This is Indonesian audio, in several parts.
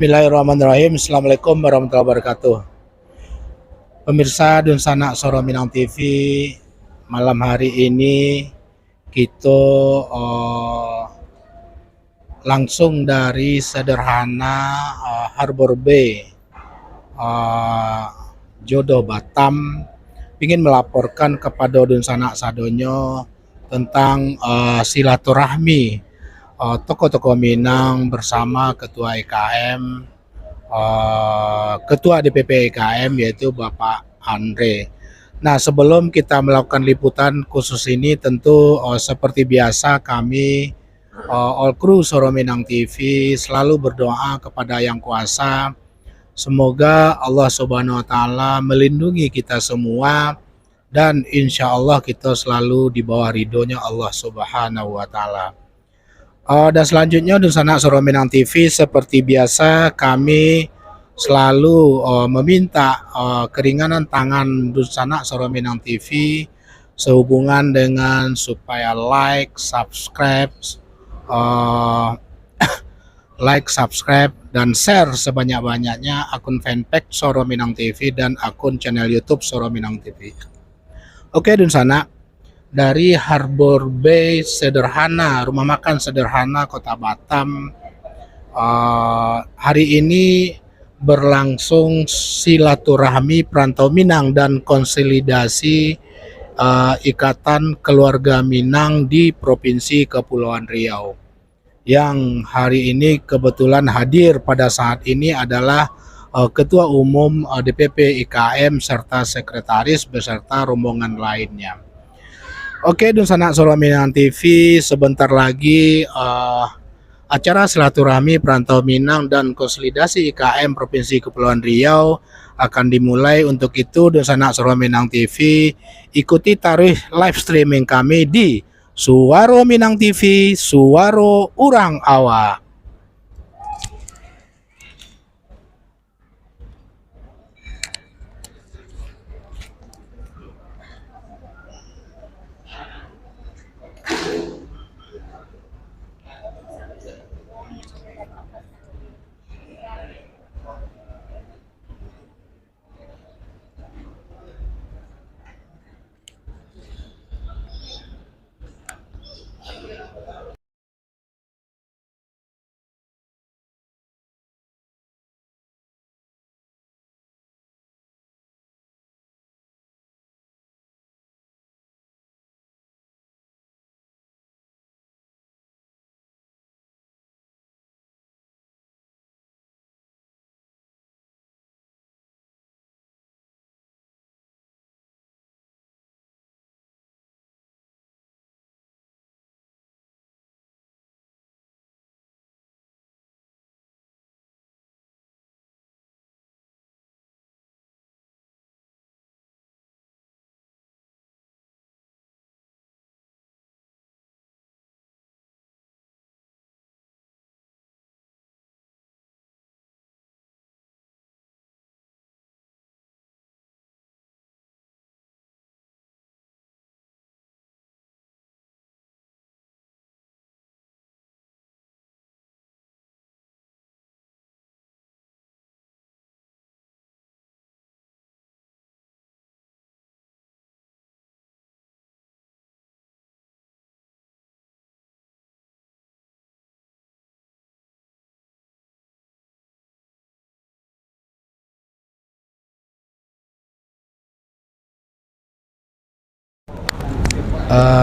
Bismillahirrahmanirrahim. Assalamualaikum warahmatullahi wabarakatuh. Pemirsa Dunsana Soro Minang TV, malam hari ini kita langsung dari sederhana Harbor Bay, Jodoh Batam, ingin melaporkan kepada Dunsana Sadonyo tentang silaturahmi tokoh-tokoh Minang bersama Ketua IKM, Ketua DPP IKM yaitu Bapak Andre. Nah, sebelum kita melakukan liputan khusus ini, tentu seperti biasa kami all crew Soro Minang TV selalu berdoa kepada Yang Kuasa. Semoga Allah Subhanahu wa Ta'ala melindungi kita semua dan insya Allah kita selalu di bawah ridhonya Allah Subhanahu wa Ta'ala. Dan selanjutnya Dunsana Soro Minang TV seperti biasa kami selalu meminta keringanan tangan Dunsana Soro Minang TV sehubungan dengan supaya like, subscribe, dan share sebanyak-banyaknya akun fanpage Soro Minang TV dan akun channel YouTube Soro Minang TV. Oke Dunsana, dari Harbor Bay sederhana, rumah makan sederhana Kota Batam, hari ini berlangsung silaturahmi perantau Minang dan konsolidasi Ikatan Keluarga Minang di Provinsi Kepulauan Riau. Yang hari ini kebetulan hadir pada saat ini adalah Ketua Umum DPP IKM serta Sekretaris beserta rombongan lainnya. Oke Dunsana Soro Minang TV, sebentar lagi acara silaturahmi perantau Minang dan konsolidasi IKM Provinsi Kepulauan Riau akan dimulai. Untuk itu Dunsana Soro Minang TV ikuti tarikh live streaming kami di Suaro Minang TV, Suaro Urang Awa.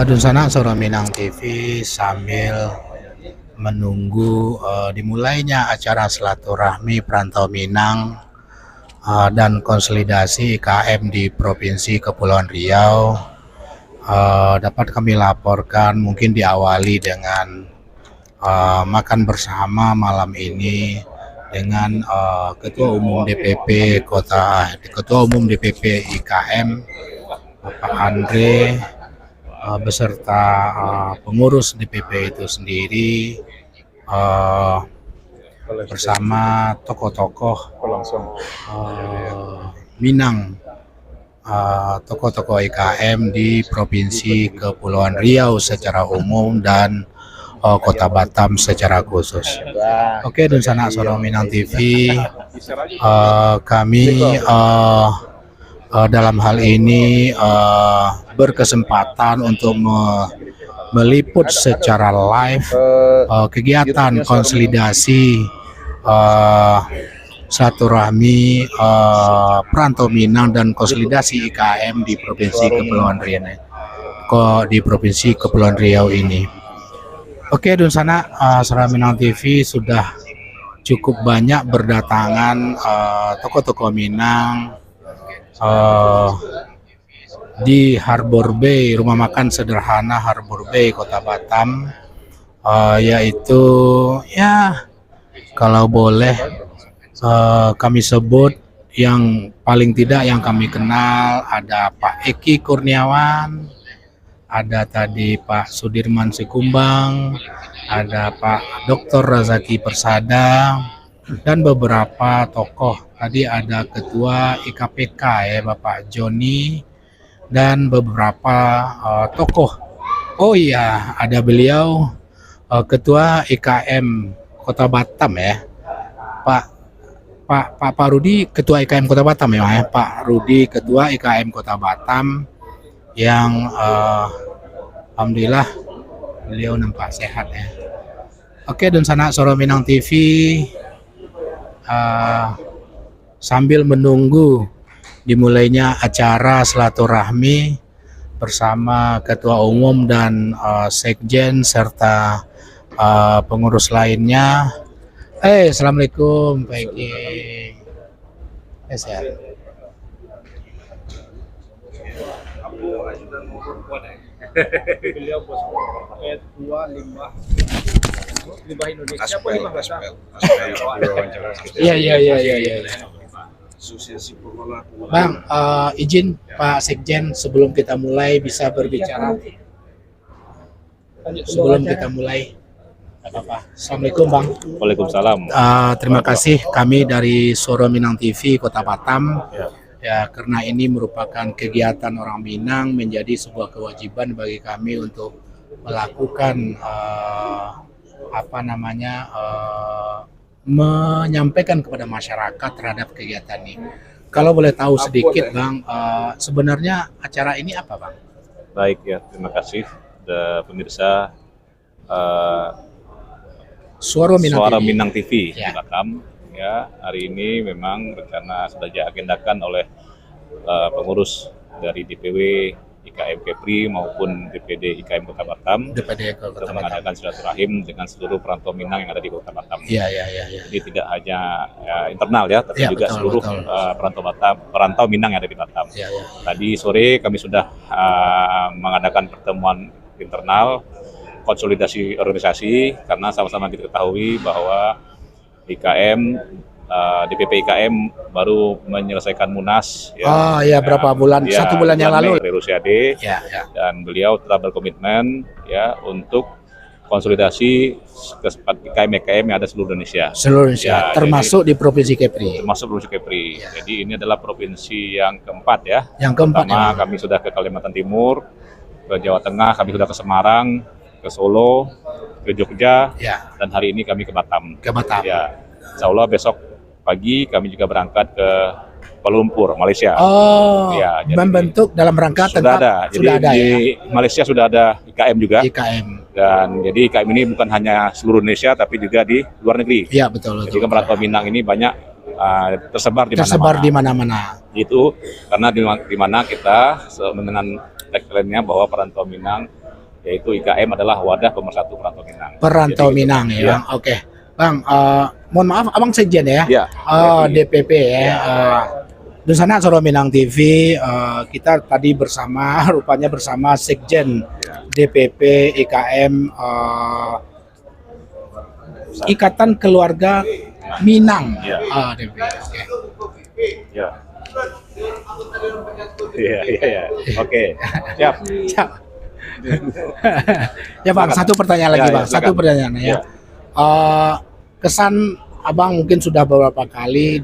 Dunsana Soro Minang TV sambil menunggu dimulainya acara silaturahmi perantau Minang dan konsolidasi IKM di Provinsi Kepulauan Riau, dapat kami laporkan mungkin diawali dengan makan bersama malam ini dengan Ketua Umum DPP Ketua Umum DPP IKM Bapak Andre beserta pengurus DPP itu sendiri bersama tokoh-tokoh Minang, tokoh-tokoh IKM di Provinsi Kepulauan Riau secara umum dan Kota Batam secara khusus. Oke, dan sanak Suara Minang TV, kami dalam hal ini berkesempatan untuk meliput secara live kegiatan konsolidasi silaturahmi perantau Minang dan konsolidasi IKM di Provinsi Kepulauan Riau ini. Oke, dan sana Suara Minang TV sudah cukup banyak berdatangan tokoh-tokoh Minang di Harbor Bay, rumah makan sederhana Harbor Bay, Kota Batam, yaitu ya kalau boleh kami sebut yang paling tidak yang kami kenal ada Pak Eki Kurniawan, ada tadi Pak Sudirman Sikumbang, ada Pak Dr. Razaki Persada, dan beberapa tokoh. Tadi ada Ketua IKPK ya Bapak Joni, dan beberapa tokoh. Oh iya, ada beliau Ketua IKM Kota Batam ya, Pak Rudi, Ketua IKM Kota Batam ya, Pak Rudi Ketua IKM Kota Batam yang alhamdulillah beliau nampak sehat ya. Oke, dan sanak Suara Minang TV, sambil menunggu dimulainya acara silaturahmi bersama Ketua Umum dan Sekjen serta pengurus lainnya. Assalamualaikum Pak Eki. Sehat. Beliau bos ketua limbah Indonesia Iya. Bang, izin Pak Sekjen sebelum kita mulai bisa berbicara. Sebelum kita mulai, apa? Assalamualaikum Bang. Waalaikumsalam. Terima kasih, kami dari Suara Minang TV Kota Batam. Ya, karena ini merupakan kegiatan orang Minang, menjadi sebuah kewajiban bagi kami untuk melakukan menyampaikan kepada masyarakat terhadap kegiatan ini. Kalau boleh tahu sedikit Bang, sebenarnya acara ini apa Bang? Baik ya, terima kasih pemirsa Suara Minang TV ya. Di Batam. Ya, hari ini memang rencana sudah diagendakan oleh pengurus dari DPW IKM Kepri maupun DPD IKM Kota Batam untuk mengadakan silaturahim dengan seluruh perantau Minang yang ada di Kota Batam. Iya. Jadi tidak hanya internal ya, tapi juga betul, seluruh perantau Minang yang ada di Batam. Ya. Tadi sore kami sudah mengadakan pertemuan internal konsolidasi organisasi karena sama-sama kita ketahui bahwa IKM, DPP IKM baru menyelesaikan Munas. Ya, berapa bulan? Ya, 1 bulan yang lalu. Rusiade, ya. Dan beliau telah berkomitmen ya untuk konsolidasi IKM yang ada seluruh Indonesia. Seluruh Indonesia, termasuk di Provinsi Kepri. Termasuk Provinsi Kepri. Ya. Jadi ini adalah provinsi yang keempat ya. Yang keempat. Pertama kami sudah ke Kalimantan Timur, ke Jawa Tengah, kami sudah ke Semarang, ke Solo, ke Jogja, ya. Dan hari ini kami ke Batam. Ya. Insya Allah besok pagi kami juga berangkat ke Kuala Lumpur, Malaysia. Ya, membentuk dalam rangka sudah ada. Jadi di Malaysia sudah ada IKM juga. Dan jadi IKM ini bukan hanya seluruh Indonesia tapi juga di luar negeri. Iya, betul. Jadi perantau Minang ini banyak tersebar di mana-mana. Itu karena di mana kita dengan tagline-nya bahwa perantau Minang yaitu IKM adalah wadah pemersatu perantau Minang. Perantau Minang ya. Oke. Bang, mohon maaf Abang Sekjen ya. DPP ya. Di sana Suara Minang TV, kita tadi rupanya bersama Sekjen DPP IKM Ikatan Keluarga Minang. DPP. Iya. Oke. Siap. Ya Bang, satu pertanyaan lagi Bang. Satu pertanyaan ya. Kesan Abang mungkin sudah beberapa kali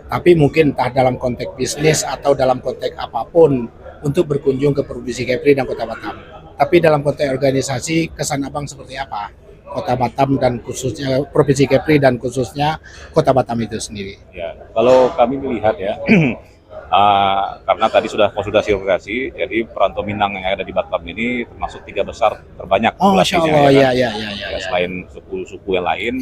tapi mungkin entah dalam konteks bisnis atau dalam konteks apapun untuk berkunjung ke Provinsi Kepri dan Kota Batam. Tapi dalam konteks organisasi, kesan Abang seperti apa? Kota Batam dan khususnya Provinsi Kepri dan khususnya Kota Batam itu sendiri. Ya, kalau kami melihat ya, karena tadi sudah konsultasi organisasi, jadi perantau Minang yang ada di Batam ini termasuk 3 besar terbanyak Oh, Masya populasinya, Allah, ya kan? ya. Ya, selain suku-suku yang lain,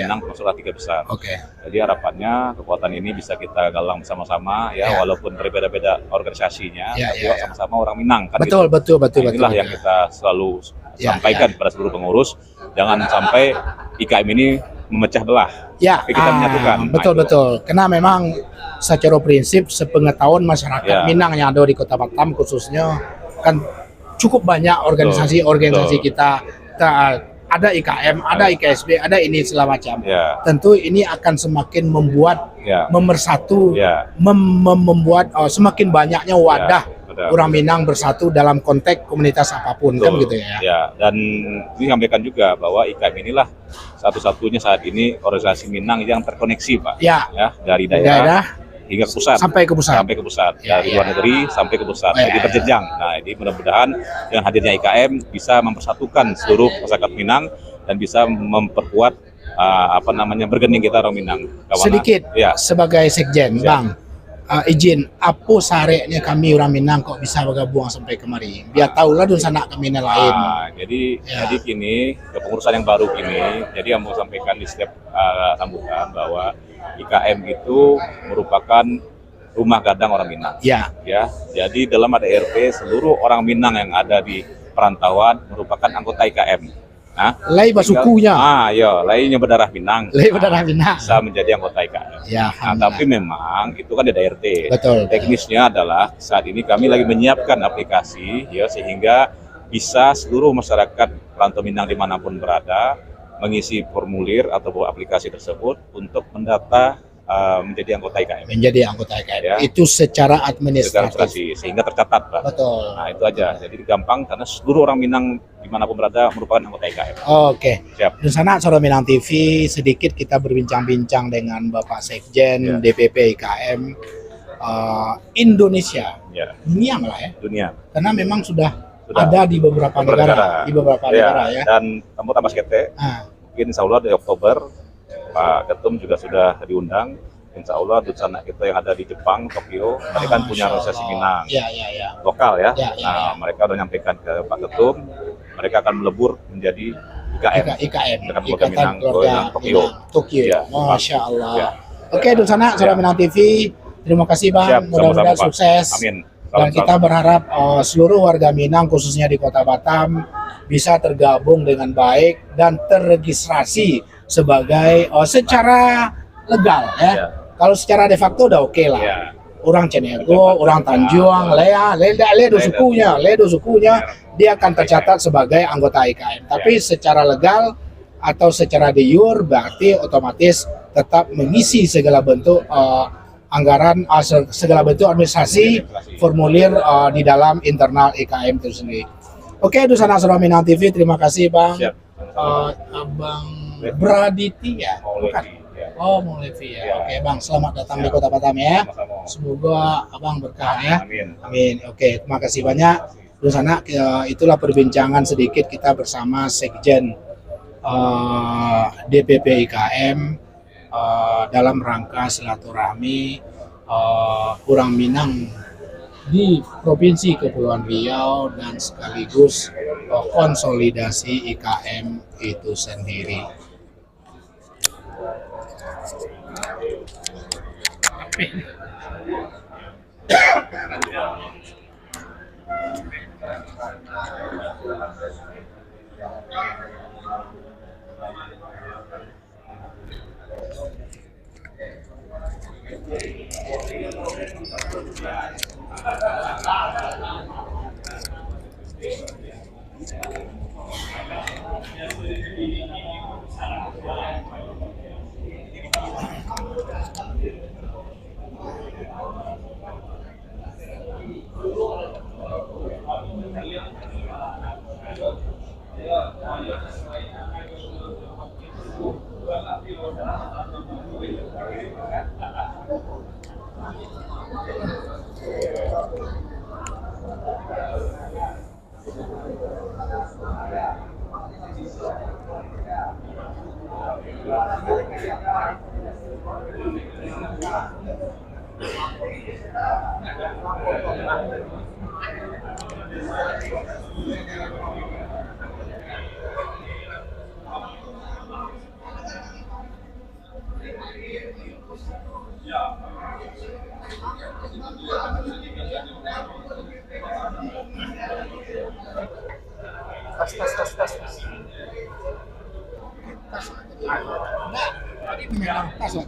Minang termasuklah 3 besar. Oke. Jadi harapannya kekuatan ini bisa kita galang bersama-sama ya, walaupun berbeda-beda organisasinya, tapi sama-sama orang Minang kan. Betul, gitu. betul. Inilah yang kita selalu sampaikan kepada seluruh pengurus, jangan sampai IKM ini memecah belah. Ya, kita menyatukan. Betul. Karena memang secara prinsip sepengetahuan masyarakat Minang yang ada di Kota Batam khususnya kan cukup banyak organisasi kita ada IKM, ada IKSB, ada ini segala macam. Tentu ini akan semakin membuat memersatu, membuat semakin banyaknya wadah orang Minang bersatu dalam konteks komunitas apapun. Kan gitu ya. Ya, dan ini sampaikan juga bahwa IKM inilah satu-satunya saat ini organisasi Minang yang terkoneksi, Pak. Ya, dari daerah hingga ke pusat, sampai ke pusat, dari luar negeri sampai ke pusat, jadi berjenjang. Nah, ini mudah-mudahan dengan hadirnya IKM bisa mempersatukan seluruh masyarakat Minang dan bisa memperkuat bergening kita orang Minang. Sedikit sebagai sekjen, Bang, izin apa sareknya kami orang Minang kok bisa bergabung sampai kemari, biar tahulah dun sanak kami lain. Jadi kini kepengurusan yang baru kini, jadi yang mau sampaikan di setiap sambutan bahwa IKM itu merupakan rumah gadang orang Minang. Ya. Jadi dalam ADRT seluruh orang Minang yang ada di perantauan merupakan anggota IKM. Nah, lai basukunya. Lainnya berdarah Minang. Bisa menjadi anggota IKM. Tapi memang itu kan ada RT. Betul. Teknisnya adalah saat ini kami lagi menyiapkan aplikasi sehingga bisa seluruh masyarakat perantau Minang dimanapun berada mengisi formulir atau aplikasi tersebut untuk mendata menjadi anggota IKM. Itu secara administrasi sehingga tercatat, Pak. Betul. Nah, itu aja. Jadi gampang karena seluruh orang Minang dimanapun berada merupakan anggota IKM. Oke. Siap. Di sana Soro Minang TV sedikit kita berbincang-bincang dengan Bapak Sekjen DPP IKM Indonesia. Dunia malah ya. Dunia. Karena memang sudah ada di beberapa negara, ya. Dan kamu tambah sekete, mungkin insya Allah di Oktober Pak Ketum juga sudah diundang. Insya Allah dutsana kita yang ada di Jepang, Tokyo, mereka kan punya organisasi Minang lokal ya. Mereka sudah nyampaikan ke Pak Ketum, mereka akan melebur menjadi IKM, Ikatan Keluarga Tokyo. Masya Allah. Oke, dutsana Soro Minang TV, terima kasih Bang, mudah-mudahan sukses. Amin. Dan kita berharap seluruh warga Minang khususnya di Kota Batam bisa tergabung dengan baik dan terregistrasi sebagai secara legal ya. Kalau secara de facto udah oke lah. Orang Cenego, orang Tanjung, Ledo sukunya dia akan tercatat sebagai anggota IKM. Tapi secara legal atau secara de jure berarti otomatis tetap mengisi segala bentuk anggaran, segala bentuk administrasi, formulir di dalam internal IKM itu sendiri. Oke, Dutsana Soro Minang TV, terima kasih Bang. Abang Braditi ya? Bukan? Maulevi ya. Oke Bang, selamat datang di Kota Batam ya. Semoga Abang berkah ya. Amin. Oke, terima kasih banyak. Dutsana, itulah perbincangan sedikit kita bersama Sekjen DPP IKM dalam rangka silaturahmi orang Minang di Provinsi Kepulauan Riau dan sekaligus konsolidasi IKM itu sendiri.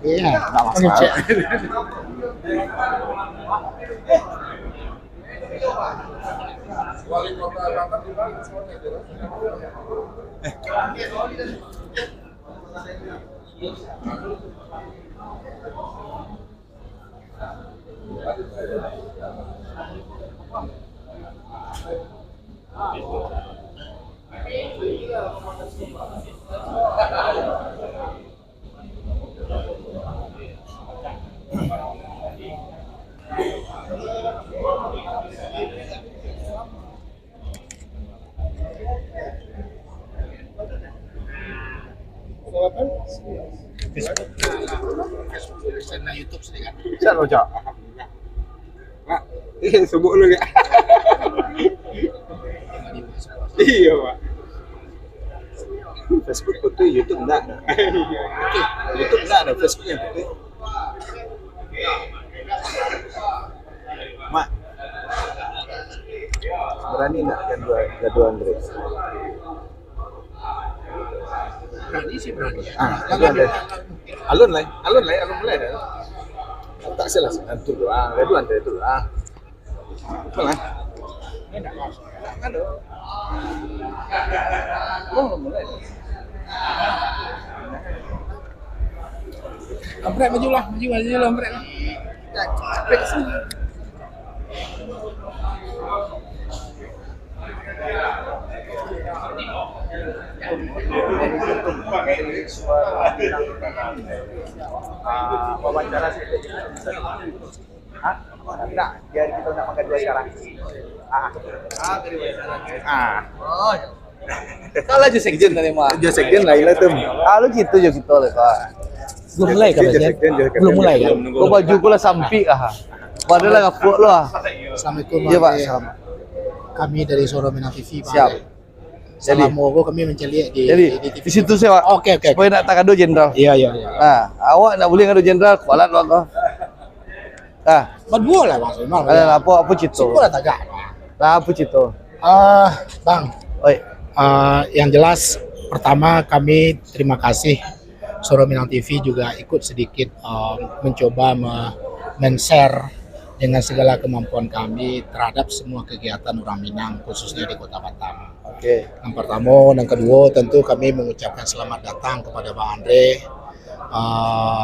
Iya, Nggak masalah. Channel YouTube sedikit. Bisa loh, Cak. Pak, sebut lu ya. Iya, Pak. Facebook itu YouTube enggak ada. YouTube enggak ada, Facebook yang itu. Mak. Berani enggak gaduh Andre? Berani sih berani. Alun mulai dah. Tak salah antur doang, gaduh Andre itu lah. Betul lah. Ada. Mulai. Ampret maju lah, ampret lah. Capek sih. Wawancara sih. Hah? Enggak, biar kita nggak makan dua sekarang. Dari wawancara. Oh. Kalau aja sekjen dari mah. Dia sekjen Laila tuh. Lu gitu aja gitu oleh Pak. Belum mulai kan Mas? Belum mulai kan? Gua baju gua sampi ah. Padahal enggak puak lu ah. Assalamualaikum. Iya Pak, Andre. salam. Kami dari Soro Minang TV Pak. Siap. Salam mogo kami menceliak di Jadi TV. di situ saya Pak. Oke. Supaya nak tak kado jenderal. Iya. Nah, awak nak boleh kado jenderal, kualat lu kau. Ah, Berdua lah Mas. Memang. ada apa cito? Syukur lah tagak. Lah apa cito? Bang, Oi, yang jelas pertama kami terima kasih Soro Minang TV juga ikut sedikit mencoba men-share dengan segala kemampuan kami terhadap semua kegiatan orang Minang khususnya di Kota Batam. oke. Yang pertama dan kedua tentu kami mengucapkan selamat datang kepada Bang Andre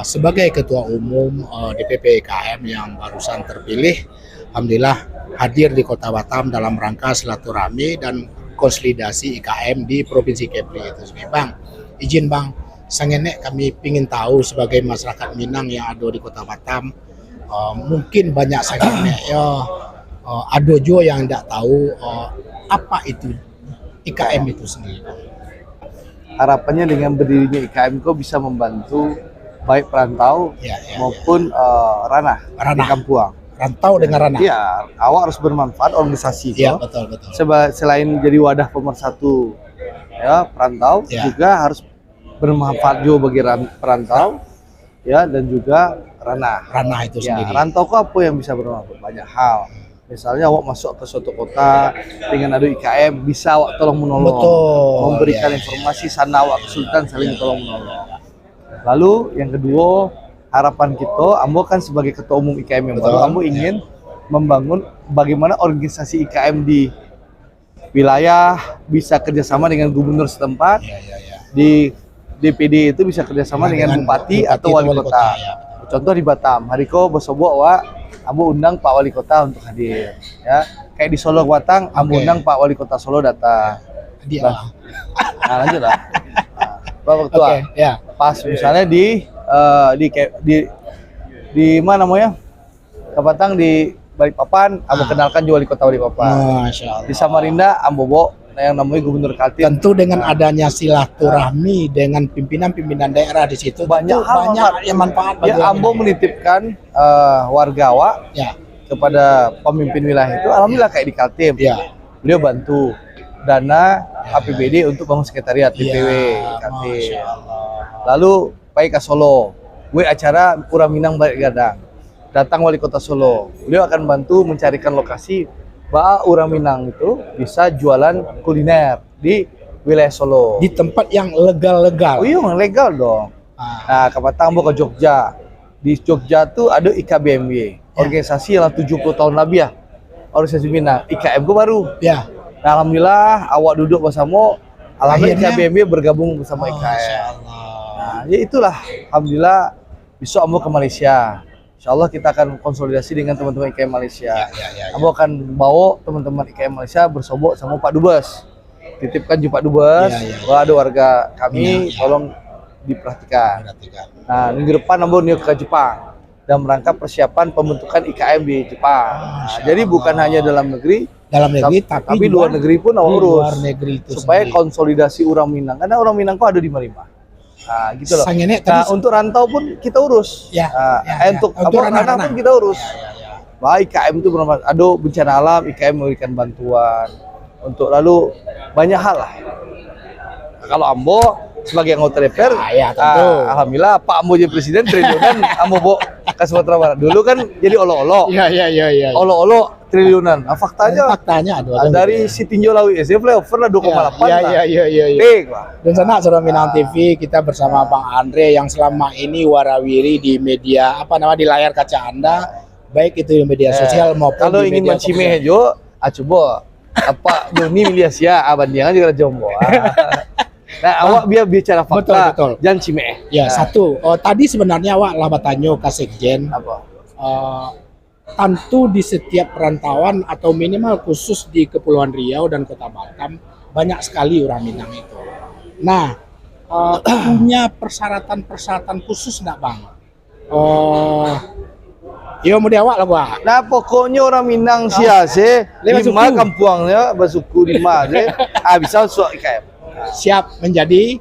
sebagai Ketua Umum DPP IKM yang barusan terpilih. Alhamdulillah hadir di Kota Batam dalam rangka silaturahmi dan konsolidasi IKM di Provinsi Kepri itu sendiri. Bang, izin Bang, sangenek kami ingin tahu sebagai masyarakat Minang yang ada di Kota Batam, mungkin banyak sangenek ya, ada juga yang tidak tahu apa itu IKM itu sendiri. Harapannya dengan berdirinya IKM kau bisa membantu baik perantau Ya. maupun ranah di Ranah. Kampuang. Rantau dengan ranah. Iya, awak harus bermanfaat organisasi Iya, toh. betul. Selain jadi wadah pemersatu ya perantau, Ya. juga harus bermanfaat juga bagi perantau ya dan juga ranah. Ranah itu Ya, sendiri. rantau kok apa yang bisa bermanfaat? Banyak hal. Misalnya awak masuk ke suatu kota dengan ada IKM, bisa awak tolong menolong, Betul. memberikan Ya. informasi sana awak kesulitan saling tolong menolong. Lalu yang kedua, harapan kita, Ambo kan sebagai ketua umum IKM yang baru, Betul. Ambo ingin membangun bagaimana organisasi IKM di wilayah bisa kerjasama dengan gubernur setempat, Ya. di DPD itu bisa kerjasama dengan bupati atau wali kota. Ya. Contoh di Batam, hari ko bosobok wa Ambo undang Pak Wali Kota untuk hadir. Ya, kayak di Solo Batang, Ambo Oke. undang Pak Wali Kota Solo datang. Dia. Nah, lanjut lah. Bapak Ketua, Oke, ya. pas misalnya di mana namanya? Ke Batang di Balikpapan, Ambo kenalkan juga Wali Kota Balikpapan. Masya Allah. Di Samarinda, Ambo bawa yang namanya Gubernur Kaltim. Tentu dengan adanya silaturahmi dengan pimpinan-pimpinan daerah di situ Banyak tentu hal banyak yang manfaat bagi Ya, orang Ambo Minang. menitipkan warga awak Ya, kepada pemimpin wilayah itu, alhamdulillah kayak di Kaltim. ya. beliau bantu dana APBD untuk bangun sekretariat DPW IKT. Masya Allah. Lalu Pak ke Solo, gue acara Urang Minang Balik Gadang. Datang wali kota Solo, beliau akan bantu mencarikan lokasi bahwa Urang Minang itu bisa jualan kuliner di wilayah Solo. Di tempat yang legal-legal. Oh iya, legal dong. Nah, Kapatang mau ke Jogja. Di Jogja tuh ada IKBMY, organisasi yang 70 tahun lebih ya. Organisasi Minang, IKM gue baru. Ya. Nah, alhamdulillah awak duduk bersama, alhamdulillah Akhirnya? IKBMY bergabung bersama Masya IKM. Allah. Nah, ya itulah, alhamdulillah besok Ambo ke Malaysia. Insya Allah kita akan konsolidasi dengan teman-teman IKM Malaysia. Ambo akan bawa teman-teman IKM Malaysia bersobok sama Pak Dubes. Titipkan Pak Dubes, bahwa ada warga kami, tolong diperhatikan. Nah, minggu depan Ambo ke Jepang dan merangkap persiapan pembentukan IKM di Jepang. Nah, jadi bukan hanya dalam negeri, tapi luar negeri pun awak urus. Luar negeri itu supaya sendiri. konsolidasi Urang Minang, karena Urang Minang kok ada di Malima. Nah, gitu loh. Sangenek Nah, tadi- untuk rantau pun kita urus. Ya, Nah, ya, ya. untuk Untuk ranah ranah-ranah. pun kita urus. Wah, IKM itu bermanfaat. Ada bencana alam, IKM memberikan bantuan. Untuk lalu banyak hal lah. Nah, kalau Ambo sebagai anggota DPR, ya, tentu. alhamdulillah Pak Ambo jadi presiden triliunan, Ambo bawa ke Sumatera Barat. Dulu kan jadi olo-olo. Iya. Olo-olo triliunan. Nah, faktanya dari si tinjau lawi SD flyover lah 2,8 lah. Iya. Big lah. Dan sana Saudara Minang TV kita bersama Bang Andre yang selama ini warawiri di media di layar kaca Anda, baik itu di media sosial maupun Kalau di ingin media mencimeh jo, coba apa Doni Miliasia abandiangan juga jombo. Nah, awak biar bicara fakta, Betul. jangan cimeh. Ya, satu. Tadi sebenarnya awak lah bertanya ke Sekjen. Apa? Tentu di setiap perantauan atau minimal khusus di Kepulauan Riau dan Kota Batam banyak sekali orang Minang itu. Nah, punya persyaratan khusus enggak, Bang? Yo mau diawak lah gua. Nah, pokoknya orang Minang siase Lima lima suku. kampuangnya bersuku lima se, bisa masuk IKM. Siap menjadi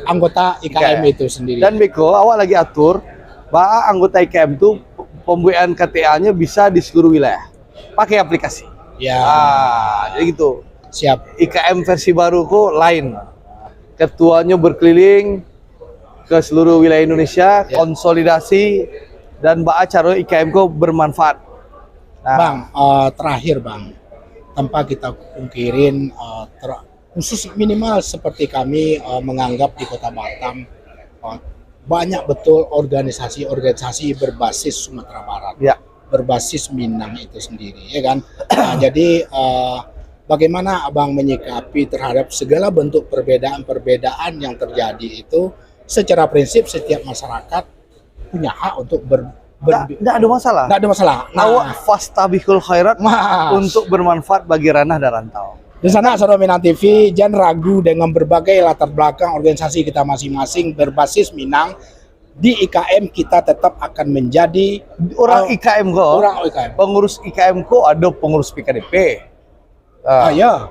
anggota IKM itu sendiri. Dan Beko, awak lagi atur bahwa anggota IKM itu pembuatan KTA-nya bisa di seluruh wilayah pakai aplikasi. Ya, Jadi gitu. siap. IKM versi baru kok lain. Ketuanya berkeliling ke seluruh wilayah Indonesia, konsolidasi dan cara IKM kok bermanfaat. Nah, Bang, terakhir Bang, tanpa kita pungkirin khusus minimal seperti kami menganggap di Kota Batam banyak betul organisasi berbasis Sumatera Barat, ya. berbasis Minang itu sendiri, ya kan? Nah, jadi bagaimana Abang menyikapi terhadap segala bentuk perbedaan-perbedaan yang terjadi itu? Secara prinsip setiap masyarakat punya hak untuk Nggak ada masalah. nggak ada masalah. Awak fastabihul khairat Mas. untuk bermanfaat bagi ranah dan rantau. Di sana Saudara Minang TV jangan ragu dengan berbagai latar belakang organisasi kita masing-masing berbasis Minang. Di IKM kita tetap akan menjadi Orang IKM kok, orang IKM. pengurus IKM kok ada pengurus PKDP. Ya,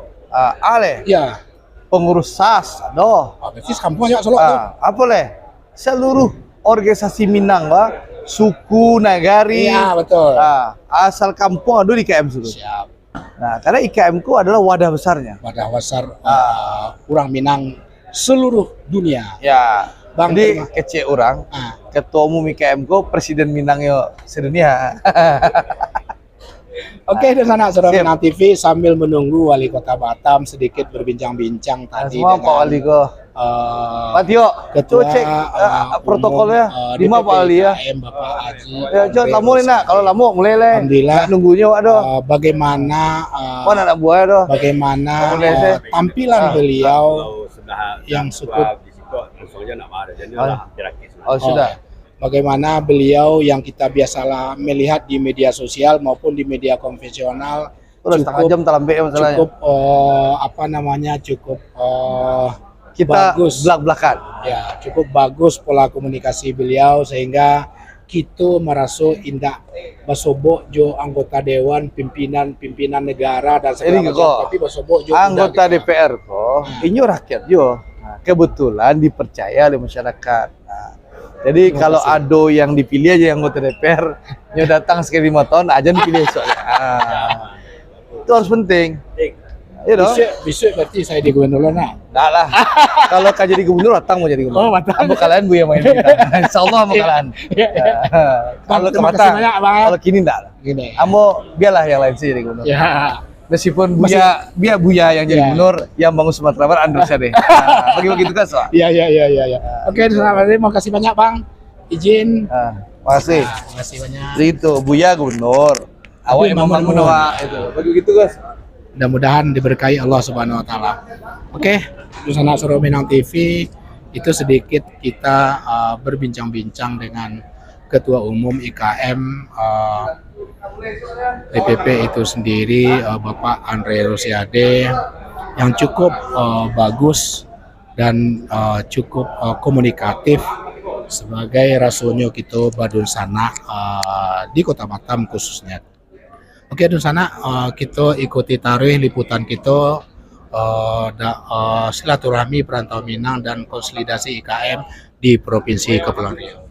Ale, ya. pengurus SAS, ada. Berarti kampung ya Solo tuh. Apa leh? Seluruh organisasi Minang suku, nagari, Iya, betul. asal kampung ada di IKM seluruh. Siap. Nah, karena IKM ku adalah wadah besarnya. Pada dasar orang Minang seluruh dunia. Ya, Bang, jadi terima- kece orang, ketua umum IKM ku presiden Minang yo sedunia. Oke, di sana Saudara Siap. Minang TV sambil menunggu Wali Kota Batam sedikit berbincang-bincang tadi Semua Pak Wali ko. Pak Tio, Ketua coba cek protokolnya di mana Pak Wali ya. DPP Bapak Haji. Ya, coba lamu nih nak, kalau lamu mulai leh. Alhamdulillah. Nunggunya waduh. Bagaimana Oh, anak buah doh. bagaimana Boleh, Teh. tampilan beliau sudah yang cukup di situ musuhnya nak ada jadi Oh. udah terakhir. Oh, sudah. bagaimana beliau yang kita biasalah melihat di media sosial maupun di media konvensional Udah setengah jam terlambat ya masalahnya. cukup cukup Kita bagus. belak-belakan. ya cukup bagus pola komunikasi beliau sehingga kita merasa indah basobok jo anggota dewan pimpinan negara dan segala Ini macam kok, tapi basobok jo anggota indah kita. DPR kok, ini rakyat yo. Nah, kebetulan dipercaya oleh masyarakat. Nah, jadi kalau ada yang dipilih aja yang anggota DPR, nyo datang sekali 5 tahun aja dipilih soalnya. Itu harus penting. Iya dong. Besok berarti saya di gubernur nak. Enggak lah. Kalau kau jadi gubernur, Batang mau jadi gubernur. Oh, Batang. Ambo kalian bu yang main kita. Insyaallah ambo kalian. Iya. Kalau ke Terima kasih Batang. banyak, Bang. Kalau kini enggak. Gini. Ambo biarlah yang lain sih jadi gubernur. Ya. Meskipun Buya yang jadi Ya. gubernur, yang bangun Sumatera Barat Andrus deh. Nah, bagi-bagi tugas, Pak. Iya. Oke, terima kasih banyak, Bang. Izin. Makasih. Terima kasih banyak. Itu Buya gubernur. Awak yang Mamun. membangun awak itu. Bagi-bagi tugas. Mudah-mudahan diberkahi Allah Subhanahu wa taala. Oke, Dusana Suro Minang TV itu sedikit kita berbincang-bincang dengan Ketua Umum IKM DPP itu sendiri Bapak Andre Rosiade yang cukup bagus dan cukup komunikatif sebagai Rasulnya kita Badun Sana di Kota Batam khususnya. Oke, Dun Sana, kita ikuti taruh liputan kita silaturahmi Perantau Minang dan konsolidasi IKM di Provinsi Kepulauan Riau.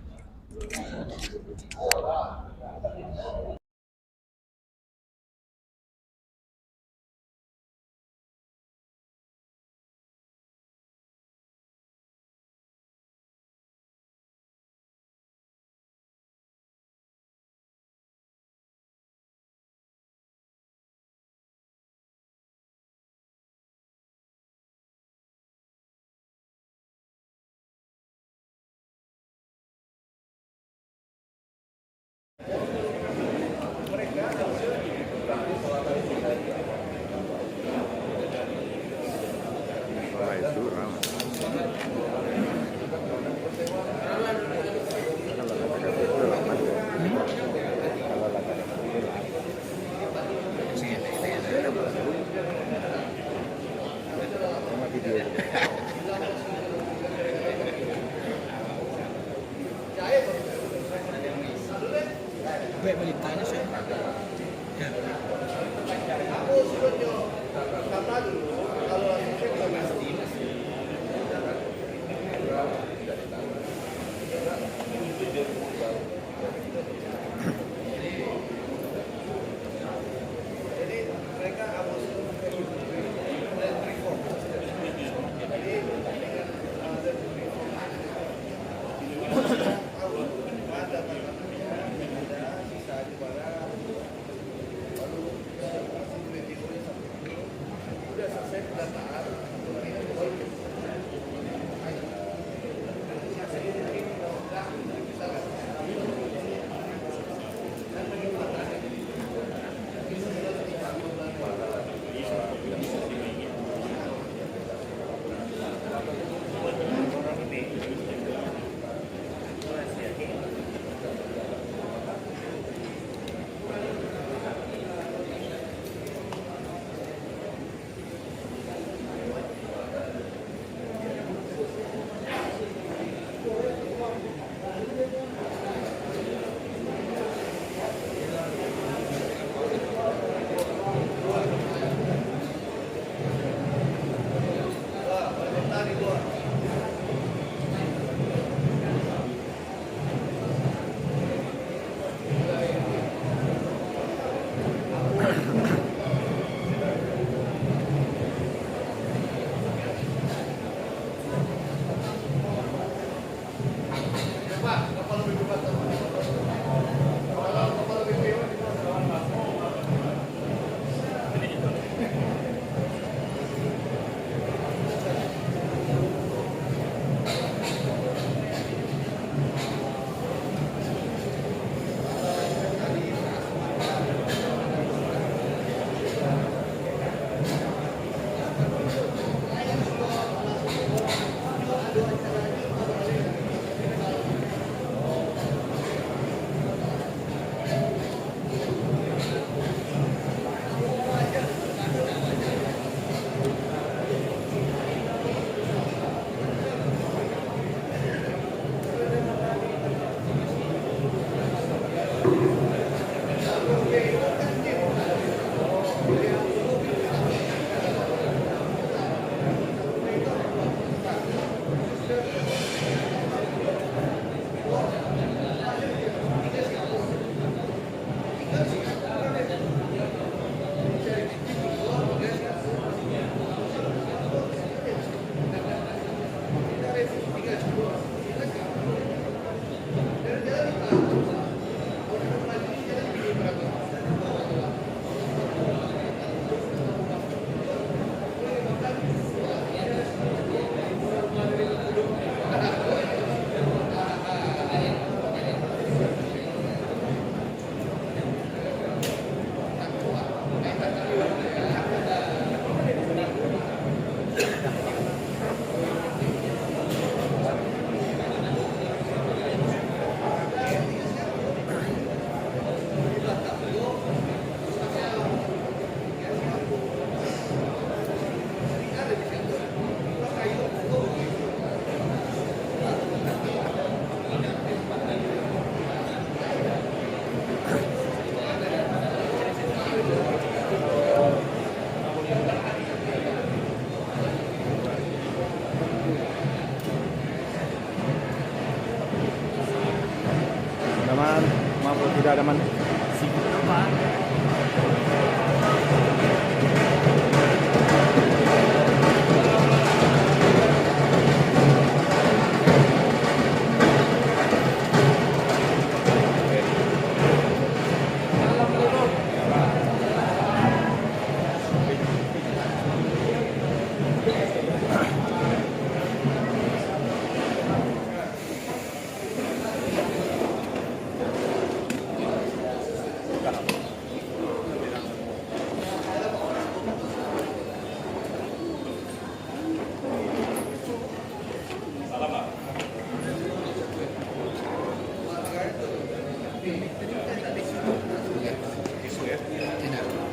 pemakaman.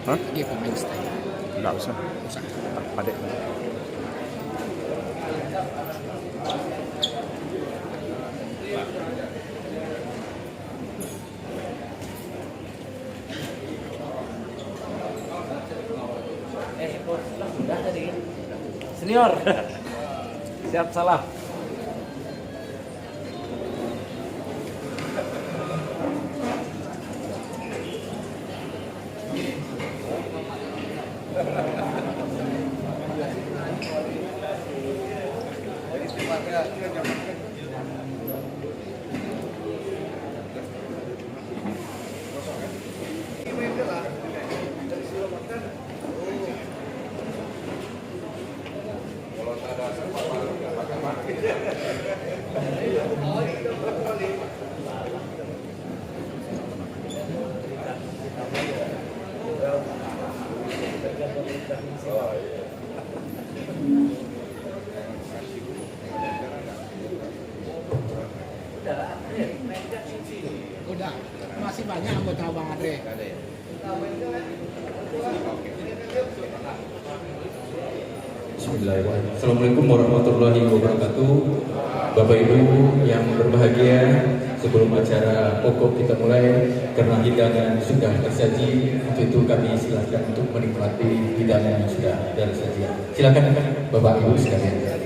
Hah? Nggak usah. Padek. Udah tadi. Senior. Siap salam. Udah, masih banyak anggota Bang Andre. Bismillahirrahmanirrahim. Assalamualaikum warahmatullahi wabarakatuh. Bapak Ibu yang berbahagia, sebelum acara pokok kita mulai, karena hidangan sudah tersaji, untuk itu kami silakan untuk menikmati hidangan yang sudah tersaji. Silakan Bapak Ibu sekalian.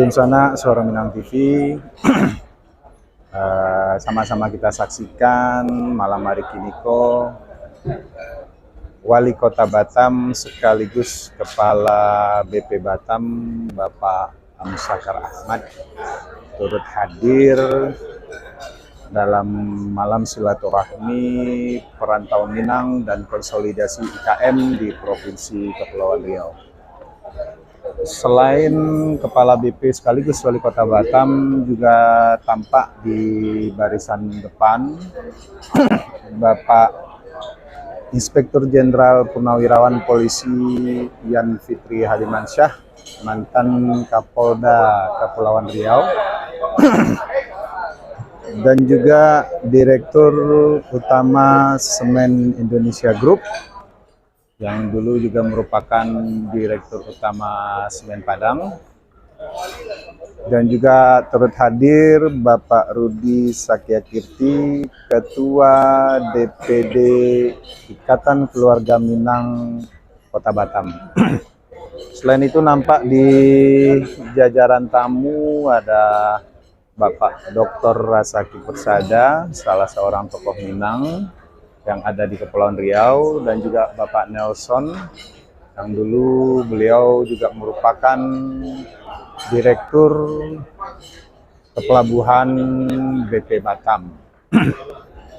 Sana Suara Minang TV, sama-sama kita saksikan malam hari kiniko Wali Kota Batam sekaligus Kepala BP Batam Bapak Musakar Ahmad turut hadir dalam malam silaturahmi perantau Minang dan konsolidasi IKM di Provinsi Kepulauan Riau. Selain Kepala BP sekaligus Wali Kota Batam, juga tampak di barisan depan Bapak Inspektur Jenderal Purnawirawan Polisi Yan Fitri Halimansyah, mantan Kapolda Kepulauan Riau, dan juga Direktur Utama Semen Indonesia Group, yang dulu juga merupakan Direktur Utama Semen Padang, Dan juga turut hadir Bapak Rudi Sakyakirti, Ketua DPD Ikatan Keluarga Minang Kota Batam. Selain itu nampak di jajaran tamu ada Bapak Dr. Rasaki Persada, salah seorang tokoh Minang yang ada di Kepulauan Riau, dan juga Bapak Nelson yang dulu beliau juga merupakan Direktur Kepelabuhan BP Batam.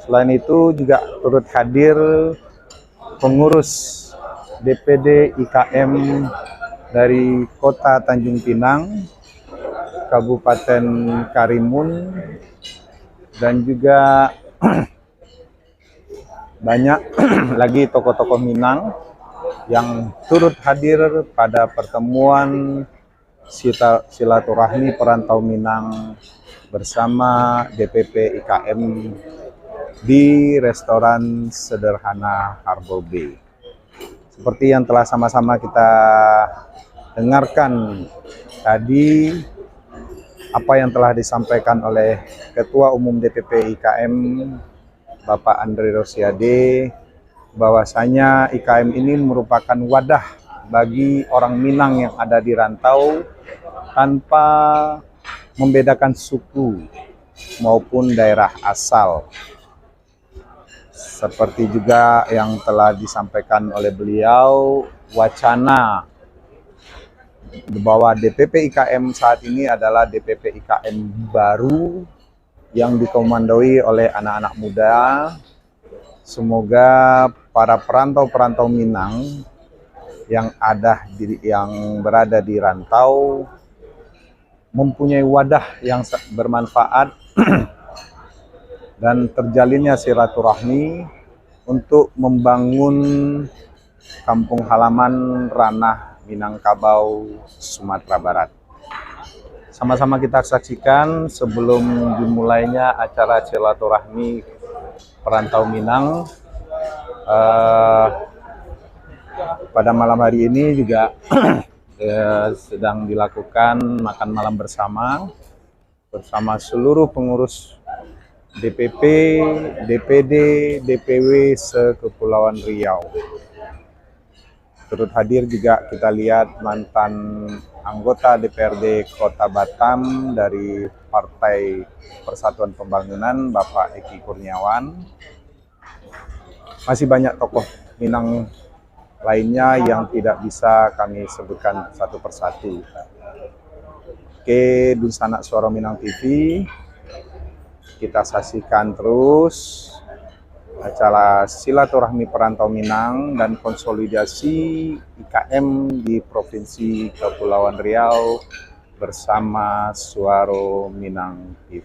Selain itu juga turut hadir pengurus DPD IKM dari Kota Tanjung Pinang, Kabupaten Karimun, dan juga banyak lagi tokoh-tokoh Minang yang turut hadir pada pertemuan silaturahmi perantau Minang bersama DPP IKM di restoran sederhana Harbor Bay. Seperti yang telah sama-sama kita dengarkan tadi, apa yang telah disampaikan oleh Ketua Umum DPP IKM Bapak Andre Rosiade, bahwasanya IKM ini merupakan wadah bagi orang Minang yang ada di rantau tanpa membedakan suku maupun daerah asal. Seperti juga yang telah disampaikan oleh beliau, wacana bahwa DPP IKM saat ini adalah DPP IKM baru yang dikomandoi oleh anak-anak muda. Semoga para perantau-perantau Minang yang berada di rantau mempunyai wadah yang bermanfaat dan terjalinnya silaturahmi untuk membangun kampung halaman ranah Minangkabau, Sumatera Barat. Sama-sama kita saksikan sebelum dimulainya acara silaturahmi perantau Minang. Pada malam hari ini juga sedang dilakukan makan malam bersama seluruh pengurus DPP, DPD, DPW se-Kepulauan Riau. Turut hadir juga kita lihat mantan anggota DPRD Kota Batam dari Partai Persatuan Pembangunan, Bapak Eki Kurniawan. Masih banyak tokoh Minang lainnya yang tidak bisa kami sebutkan satu persatu. Oke, Dunsanak Suara Minang TV, kita saksikan terus acara silaturahmi perantau Minang dan konsolidasi IKM di Provinsi Kepulauan Riau bersama Suara Minang TV.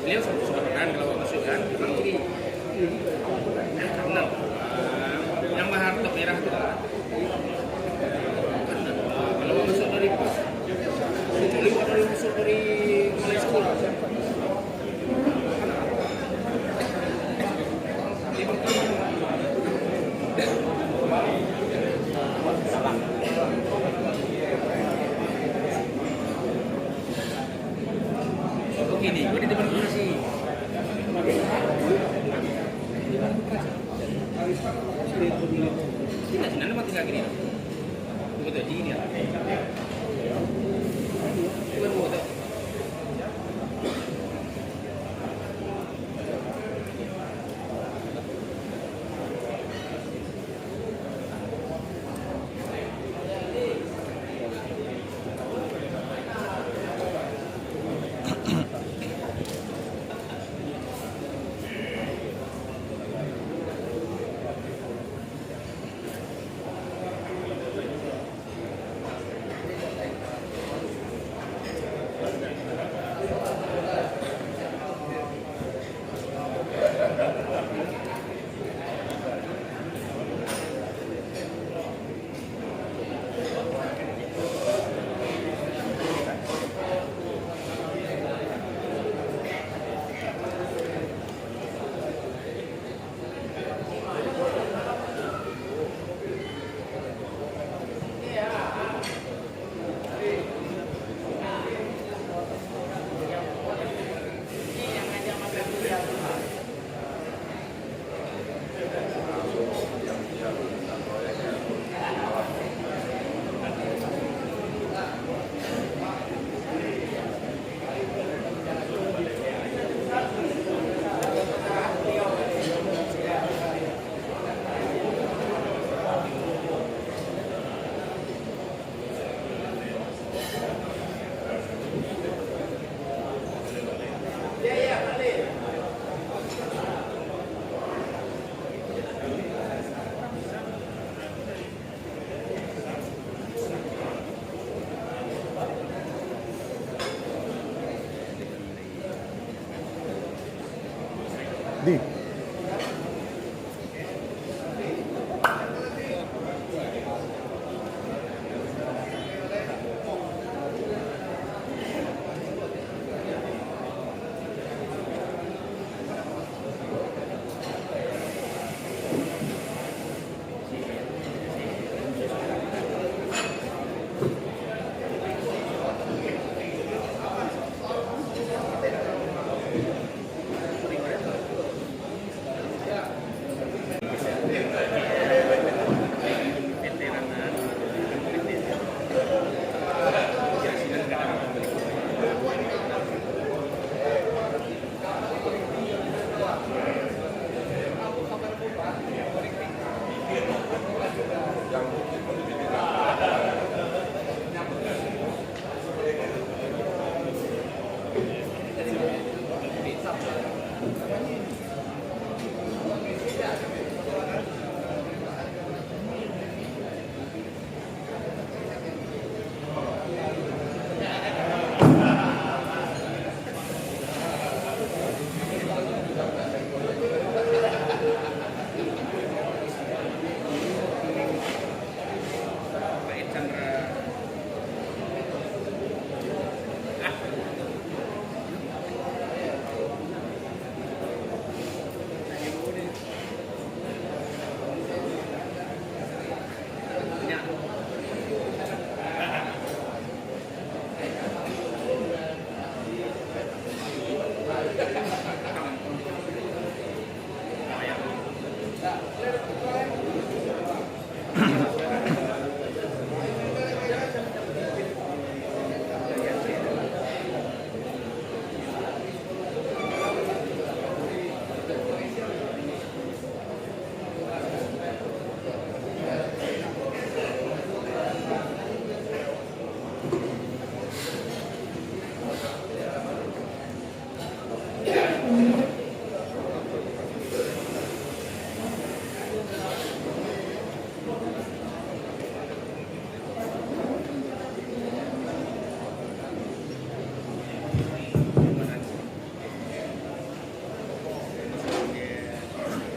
Beliau sudah pernah kalau masuk kan, memang kiri. Kanan. Yang mahar top merah itu kan. Kanan. Kalau masuk dari kecuali kalau masuk dari Malaysia. Begini, gue di depan kursi. Kita sini nama tinggal gini. Betul gini ya. Bukan betul.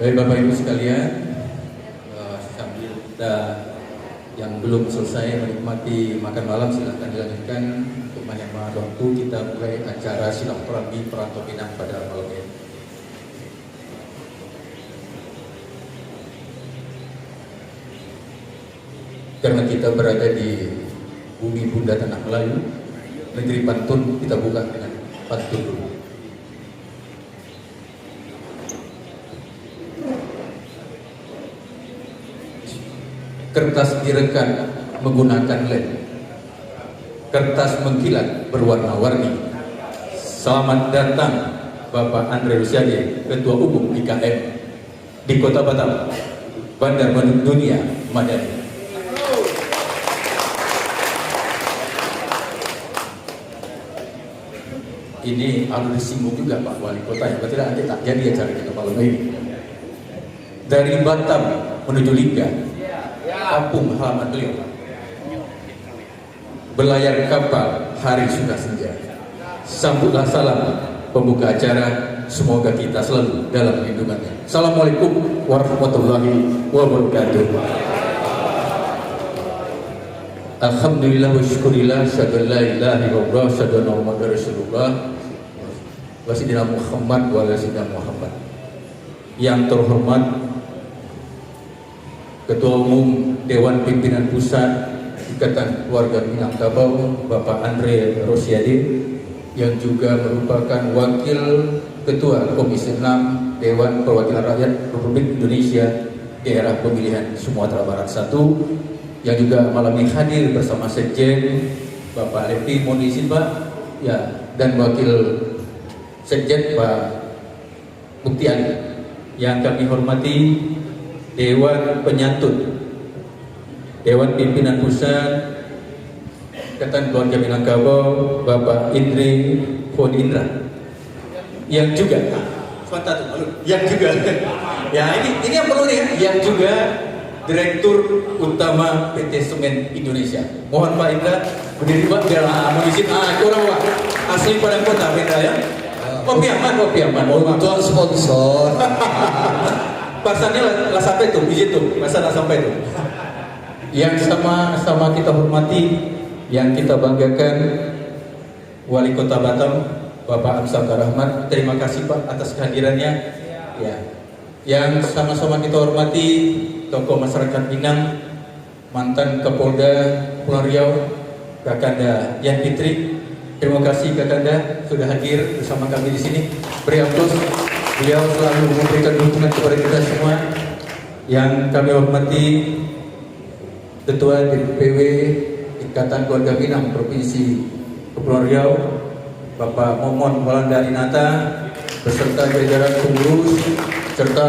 Baik Bapak Ibu sekalian, sambil kita yang belum selesai menikmati makan malam silahkan dilanjutkan untuk menghemat waktu. Kita mulai acara silaturahmi Perantau Pinang pada malam ini. Karena kita berada di bumi Bunda Tanah Melayu, negeri pantun, kita buka dengan pantun dulu. Kertas direkan menggunakan lem, kertas mengkilat berwarna-warni. Selamat datang Bapak Andre Rosiade, Ketua Umum IKM di Kota Batam, Bandar Dunia Madani. Ini harus disinggung juga Pak Wali Kota, ya, berarti nanti tak jadi acara kita malam ini. Dari Batam menuju Lingga, kampung halaman beliau, berlayar kapal hari sudah senja. Sambutlah salam pembuka acara, semoga kita selalu dalam lindungannya. Assalamualaikum warahmatullahi wabarakatuh. Alhamdulillah wa syukurillah, syahadu la ilaha illallah, syahadu anna Muhammadar Rasulullah, wa sayyidina Muhammad wa ala sayyidina Muhammad. Yang terhormat Ketua Umum Dewan Pimpinan Pusat Ikatan Keluarga Minangkabau, Bapak Andre Rosiade, yang juga merupakan Wakil Ketua Komisi 6 Dewan Perwakilan Rakyat Republik Indonesia Daerah Pemilihan Sumatera Barat 1, yang juga malam ini hadir bersama Sekjen Bapak Levi, mohon izin Pak, ya, dan Wakil Sekjen Pak Mukti Ali. Yang kami hormati Dewan Penyantun Dewan Pimpinan Pusat Ikatan Keluarga Minangkabau, Bapak Indri Fon Indra, yang juga yang juga ya ini yang perlu nih, yang juga Direktur Utama PT Semen Indonesia. Mohon Pak Indra berdiri Pak, biar izin kurang Pak, asli Padang Kota Pak Indra ya. Kopi aman untuk sponsor. Pasannya lah sampai tuh, izin tuh, masa lah sampai tuh. Yang sama-sama kita hormati, yang kita banggakan, Wali Kota Batam, Bapak Amsakar Rahmat. Terima kasih Pak atas kehadirannya. Ya. Yang sama-sama kita hormati, tokoh masyarakat Minang, mantan Kapolda Pulau Riau, Kakanda Yan Fitri. Terima kasih Kakanda sudah hadir bersama kami di sini. Beri aplaus. Beliau selalu memberikan dukungan kepada kita semua. Yang kami hormati Ketua DPW Ikatan Keluarga Minang Provinsi Kepulauan Riau, Bapak Momon Walanda Inata, beserta jajaran pengurus, serta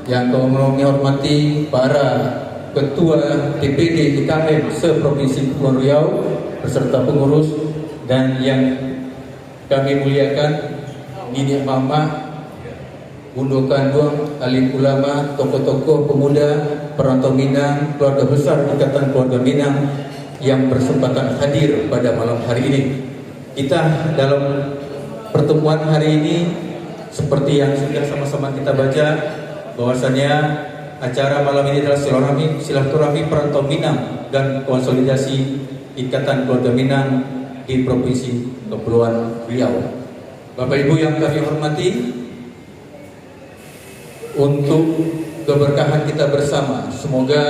yang kami hormati para Ketua DPD IKM se-Provinsi Kepulauan Riau, beserta pengurus, dan yang kami muliakan Nini Mama, Bundo Kandung, alim ulama, tokoh-tokoh pemuda, perantau Minang, keluarga besar Ikatan Keluarga Minang yang berkesempatan hadir pada malam hari ini. Kita dalam pertemuan hari ini, seperti yang sudah sama-sama kita baca, bahwasanya acara malam ini adalah silaturahmi perantau Minang dan konsolidasi Ikatan Keluarga Minang di Provinsi Kepulauan Riau. Bapak Ibu yang kami hormati, untuk keberkahan kita bersama, semoga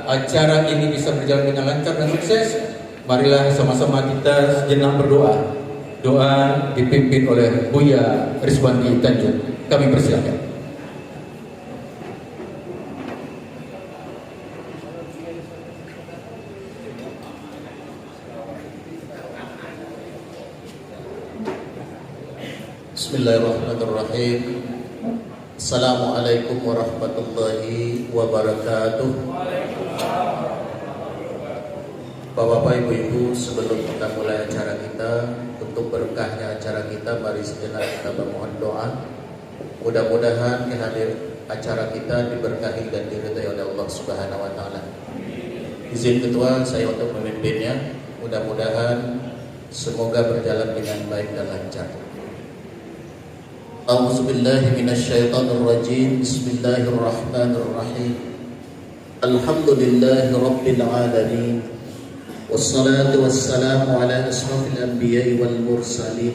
acara ini bisa berjalan dengan lancar dan sukses. Marilah sama-sama kita sejenak berdoa. Doa dipimpin oleh Buya Rizwandi Tanjung. Kami persilakan. Bismillahirrahmanirrahim. Assalamualaikum warahmatullahi wabarakatuh. Bapak-bapak, ibu-ibu, sebelum kita mulai acara kita, untuk berkahnya acara kita, mari sejenak kita memohon doa. Mudah-mudahan hadir acara kita diberkahi dan diridhai oleh Allah Subhanahu wa taala. Izin ketua saya untuk memimpinnya. Mudah-mudahan semoga berjalan dengan baik dan lancar. A'udzubillahi minasyaitonirrajim. Bismillahirrahmanirrahim. Alhamdulillahi rabbil alamin. Wassalatu wassalamu ala asrafil anbiya'i wal mursalin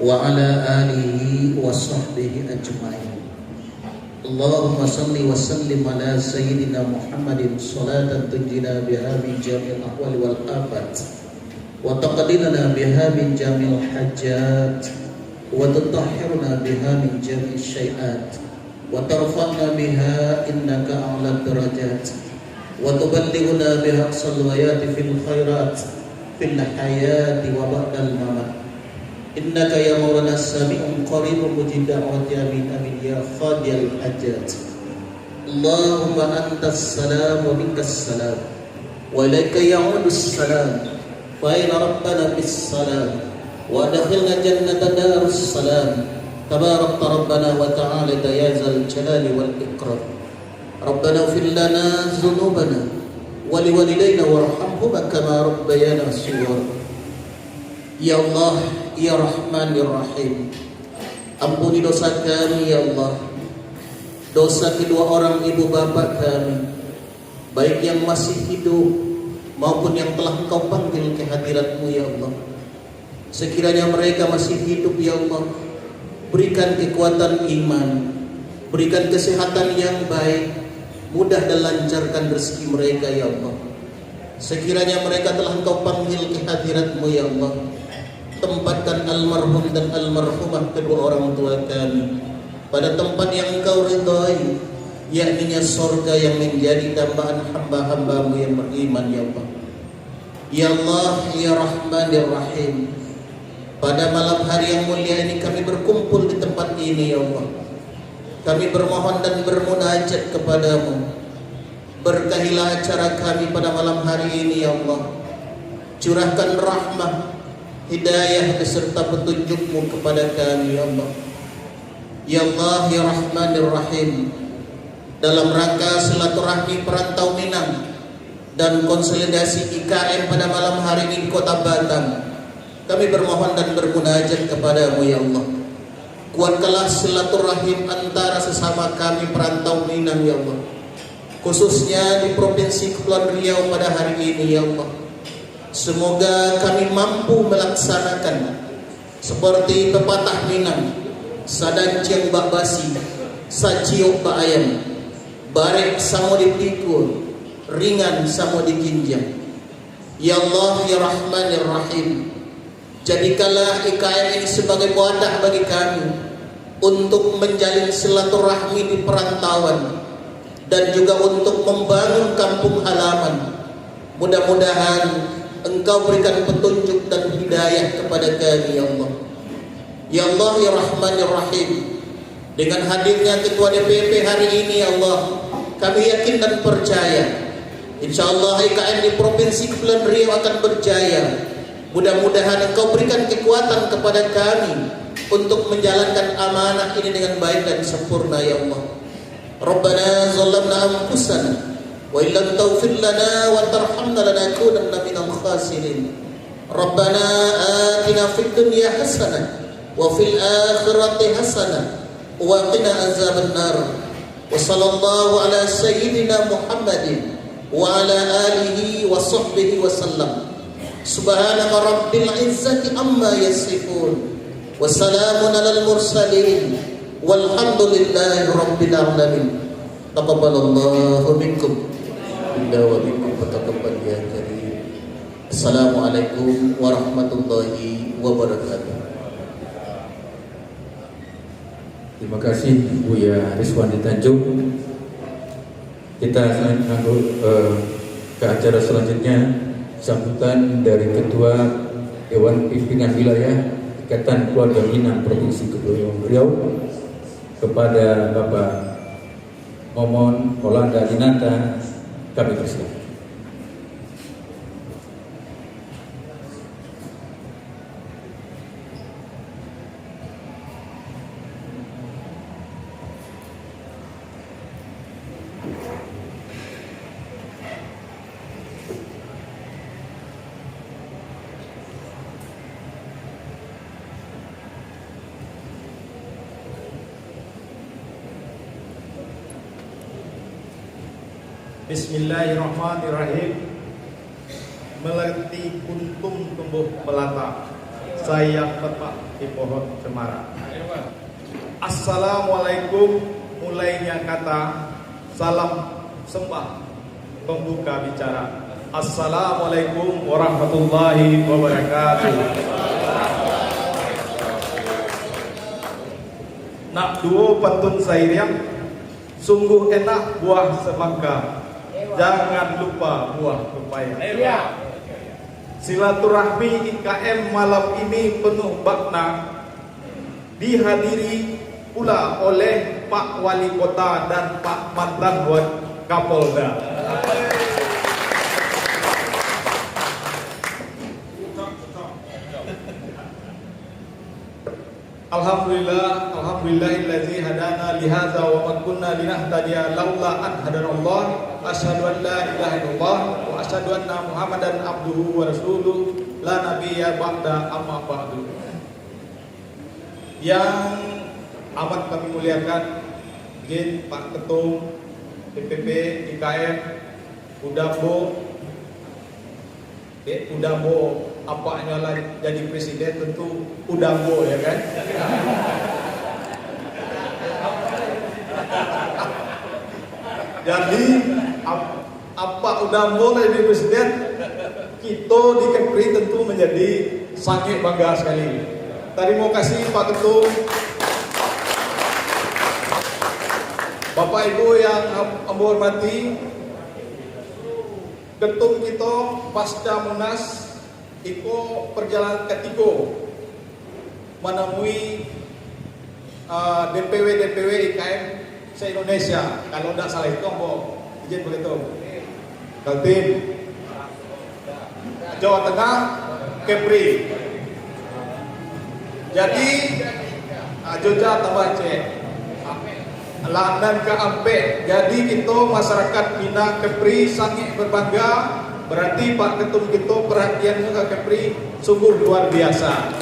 wa ala alihi wa sahbihi ajma'in. Allahumma salli wa sallim ala sayyidina Muhammadin salatan tunjina biha min jami'il ahwali wal afat wa taqdilana biha min jami'il hajat wa tutahhiruna biha min jami'il syai'at wa tarfa'na biha innaka a'la darajat wa tuballighuna biha aqsal ghayati fil khairat fil hayati wa ba'dal mamat. Innaka ya Maulana Sami'un qaribun mujib da'wati amin amin ya khadiyal hajat. Allahumma antas salam wa minkas salam wa ilaika ya'udus salam wa ila rabbana bis salam wa adkhilna jannata darus salam. Tabarakta rabbana wa ta'ala ya zal jalali wal ikram. Rabbana ighfir lana dhunubana wa liwalidayna warhamhuma kama rabbayana shighara. Ya Allah, Ya Rahman, Ya Rahim, ampuni dosa kami ya Allah, dosa kedua orang ibu bapa kami, baik yang masih hidup maupun yang telah Engkau panggil ke hadirat-Mu ya Allah. Sekiranya mereka masih hidup ya Allah, berikan kekuatan iman, berikan kesehatan yang baik, mudah dan lancarkan rezeki mereka ya Allah. Sekiranya mereka telah Engkau panggil ke hadirat-Mu ya Allah, tempatkan almarhum dan almarhumah kedua orang tua kami pada tempat yang Engkau ridhai, yakni surga yang menjadi tambahan hamba-hamba-Mu yang beriman ya Allah. Ya Allah, Ya Rahman, Ya Rahim, pada malam hari yang mulia ini kami berkumpul di tempat ini ya Allah. Kami bermohon dan bermunajat kepadamu, berkahilah acara kami pada malam hari ini ya Allah. Curahkan rahmah, hidayah beserta petunjuk-Mu kepada kami ya Allah. Ya Allah, Ya Rahman, Ya Rahim, dalam rangka silaturahmi perantau Minang dan konsolidasi IKM pada malam hari ini di Kota Batam, kami bermohon dan bermunajat kepadamu ya Allah. Kuatkanlah silaturahim antara sesama kami perantau Minang ya Allah, khususnya di Provinsi Kepulauan Riau pada hari ini ya Allah. Semoga kami mampu melaksanakan seperti pepatah Minang, sadancing bak basi, saciok bak ayam, barek samo dipikul, ringan samo dikinjam. Ya Allah, Ya Rahman, Ya Rahim, jadikanlah IKM ini sebagai wadah bagi kami untuk menjalin silaturahmi di perantauan dan juga untuk membangun kampung halaman. Mudah-mudahan Engkau berikan petunjuk dan hidayah kepada kami ya Allah. Ya Allah, Ya Rahman, Ya Rahim, dengan hadirnya Ketua DPP hari ini ya Allah, kami yakin dan percaya insyaallah IKM di Provinsi Kepulauan Riau akan berjaya. Mudah-mudahan Engkau berikan kekuatan kepada kami untuk menjalankan amanah ini dengan baik dan sempurna ya Allah. Rabbana zalamna anfusana wa illam taghfir lana wa tarhamna lanakunanna minal khasirin. Rabbana atina fid dunya hasanah wa fil akhirati hasanah wa qina azabannar. Wa sallallahu ala sayyidina Muhammadin wa ala alihi wa sahbihi wa sallam. Subhanaka rabbil izzati amma yasifun wa salamun alal mursalin walhamdulillahi rabbil alamin. Taqabbalallahu minkum inna wa minkum fataqabbal ya karim. Assalamualaikum warahmatullahi wabarakatuh. Terima kasih Buya Rizwandi Tanjung. Kita lanjut ke acara selanjutnya, sambutan dari Ketua Dewan Pimpinan Wilayah Ikatan Keluarga Minang Provinsi Kepulauan Riau, kepada Bapak Momon Kolanda Dinata, kami persilakan. Bismillahirrahmanirrahim. Melati kuntum tumbuh melata, sayang letak di pohon cemara. Assalamualaikum mulainya kata, salam sembah pembuka bicara. Assalamualaikum warahmatullahi wabarakatuh. Nak duo pantun sairiang, sungguh enak buah semangka, jangan lupa buah pepaya. Silaturahmi IKM malam ini penuh makna, dihadiri pula oleh Pak Wali Kota dan Pak Mantan Kapolda. Alhamdulillahillazi hadana lihaza wa ma kunna linahtadiya laula an hadanallah. Asyhadu an la ilaha illallah wa asyhadu anna Muhammadan abduhu wa rasuluh la nabiyya ba'da amma ba'du. Yang amat kami muliakan Izin Pak Ketum DPP IKM Udambo apanya lah jadi presiden, tentu Udambo ya kan. Jadi apa Udambo lah jadi presiden, kita di Kepri tentu menjadi sangat bangga sekali. Terima kasih Pak Ketum, Bapak Ibu yang ambo hormati. Ketum kita pasca Munas Iko perjalanan ketiga menemui DPW IKM se-Indonesia. Kalau tidak salah itu ambo izin begitu. Kaltim, Jawa Tengah, Kepri. Jadi Jogja tambah C, Landan ke Ampe. Jadi kita masyarakat Minang Kepri sangat berbangga. Berarti Pak Ketum kita perhatiannya ke Kepri sungguh luar biasa.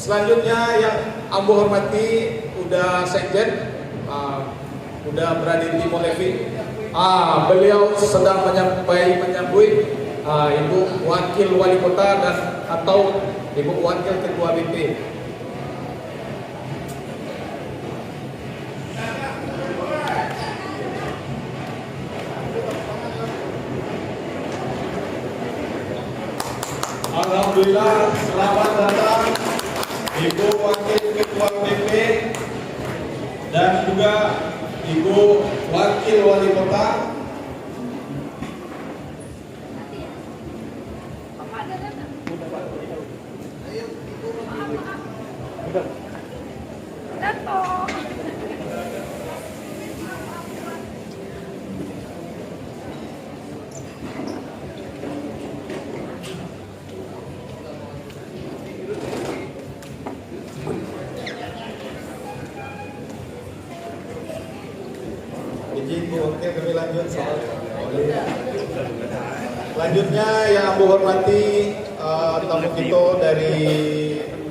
Selanjutnya yang ambo hormati udah sekjen, udah berada di Molevi. Beliau sedang menyambut Ibu Wakil Wali Kota dan atau Ibu Wakil Ketua BP. Alhamdulillah, selamat datang Ibu Wakil Ketua BP dan juga Ibu Wakil Wali Kota. Oke, kami lanjut soal. Selanjutnya yang ambo hormati tamu kita dari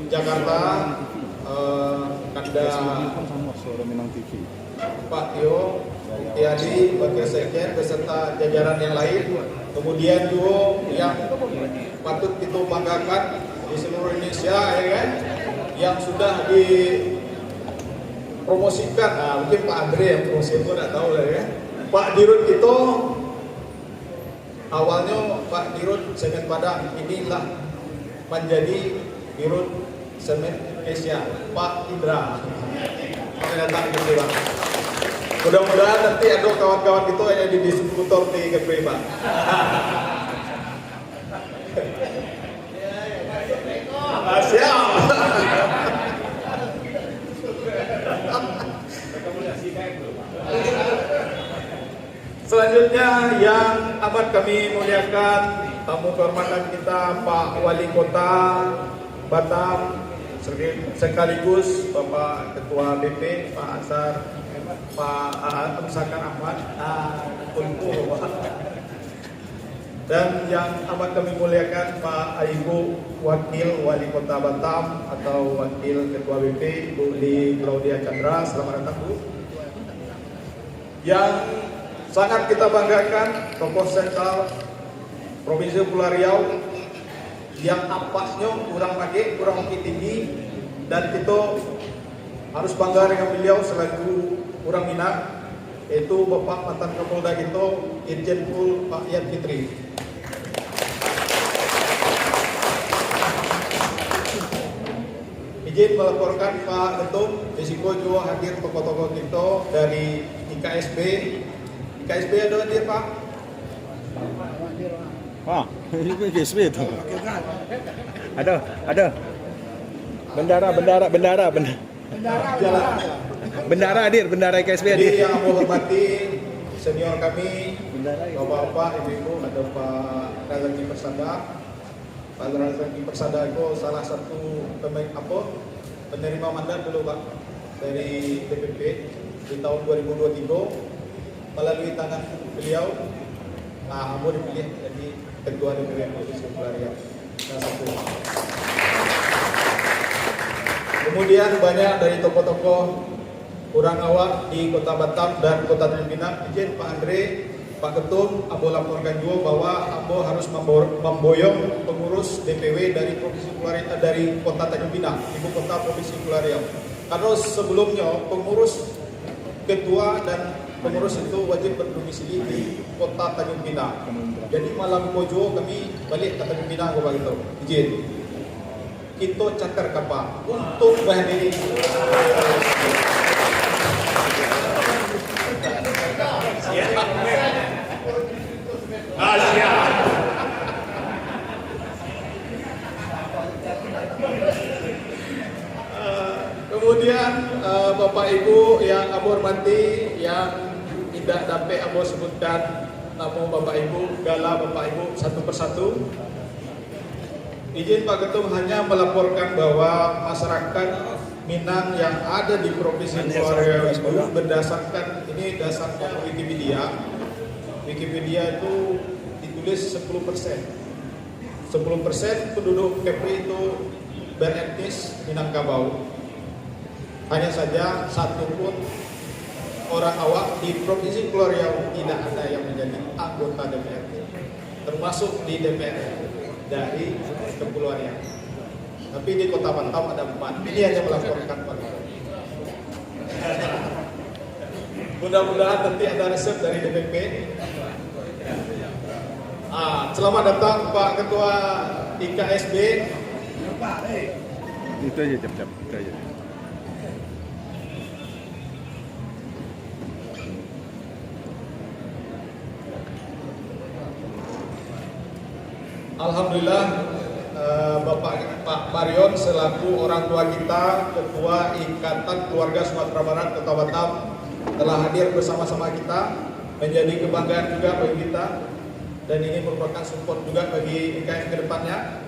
Jakarta, Kanda Pak Tio Tiadi, Wakil Sekjen beserta jajaran yang lain. Kemudian juga yang patut kita banggakan di seluruh Indonesia, ya kan, yang sudah dipromosikan. Mungkin Pak Andre yang promosi itu tidak tahu lah ya. Pak Dirut kita awalnya Pak Dirut Semen Padang inilah menjadi Dirut Semen Asia, Pak Indra. Kami datang gitu Pak. Mudah-mudahan nanti ada kawan-kawan itu yang jadi distributor di KPI Pak. Siap. Selanjutnya yang amat kami muliakan tamu kehormatan kita Pak Wali Kota Batam sekaligus Bapak Ketua BP Pak Ansar Pak Amsakan Ahmad dan yang amat kami muliakan Pak Ibu Wakil Wali Kota Batam atau Wakil Ketua BP Bu Li Claudia Chandra, selamat datang Bu. Yang sangat kita banggakan tokoh sentral Provinsi Kepulauan Riau yang apasnya kurang lagi, kurang tinggi, dan kita harus bangga dengan beliau selaku orang Minang, yaitu Bapak mantan Kapolda kita Irjen Pol Pak Yan Fitri. Izin melaporkan Pak Ketum, risiko juga hadir tokoh-tokoh kita dari IKSB. IKSB ada hadir Pak? Ini IKSB itu. Ada. Bendara hadir, bendara IKSB hadir. Jadi yang aku hormati senior kami, Bapak-bapak, Ibu-ibu, ada Pak Razaki Persada. Pak Razaki Persada itu salah satu penerima mandat dulu Pak dari DPP di tahun 2023 melalui tangan beliau. Nah, Ambo dipilih jadi Ketua DPP Provinsi Kepulauan Riau. Kemudian banyak dari tokoh-tokoh orang awak di Kota Batam dan Kota Tanjung Pinang. Izin Pak Andre, Pak Ketum, Ambo laporkan juga bahwa Ambo harus memboyong pengurus DPW dari Provinsi Kepulauan Riau, dari Kota Tanjung Pinang, ibu kota Provinsi Kepulauan Riau. Karena sebelumnya pengurus ketua dan pengurus itu wajib berdomisili di Kota Tanjung Pinang. Jadi malam kojo kami balik ke Tanjung Pinang Bapak itu. Izin. Kita catar kapal untuk menghadiri kemudian Bapak Ibu yang Ambo hormati, yang tidak dapat Ambo sebutkan nama Bapak Ibu, gala Bapak Ibu satu persatu. Izin Pak Ketum hanya melaporkan bahwa masyarakat Minang yang ada di Provinsi Kepulauan Riau itu berdasarkan ini dasarkan Wikipedia. Wikipedia itu ditulis 10%. 10% penduduk KPI itu beretnis Minangkabau. Hanya saja satu pun orang awak di Provinsi Kepulauan Riau tidak ada yang menjadi anggota DPRD, termasuk di DPR dari Kepulauan Riau. Tapi di Kota Batam ada 4. Ini hanya melaporkan Pak. Mudah-mudahan nanti ada resep dari DPP. Selamat datang Pak Ketua IKSB. Itu aja cap-cap, itu aja. Alhamdulillah Pak Marion selaku orang tua kita, Ketua Ikatan Keluarga Sumatera Barat Kota Batam telah hadir bersama-sama kita, menjadi kebanggaan juga bagi kita, dan ini merupakan support juga bagi IKM ke depannya.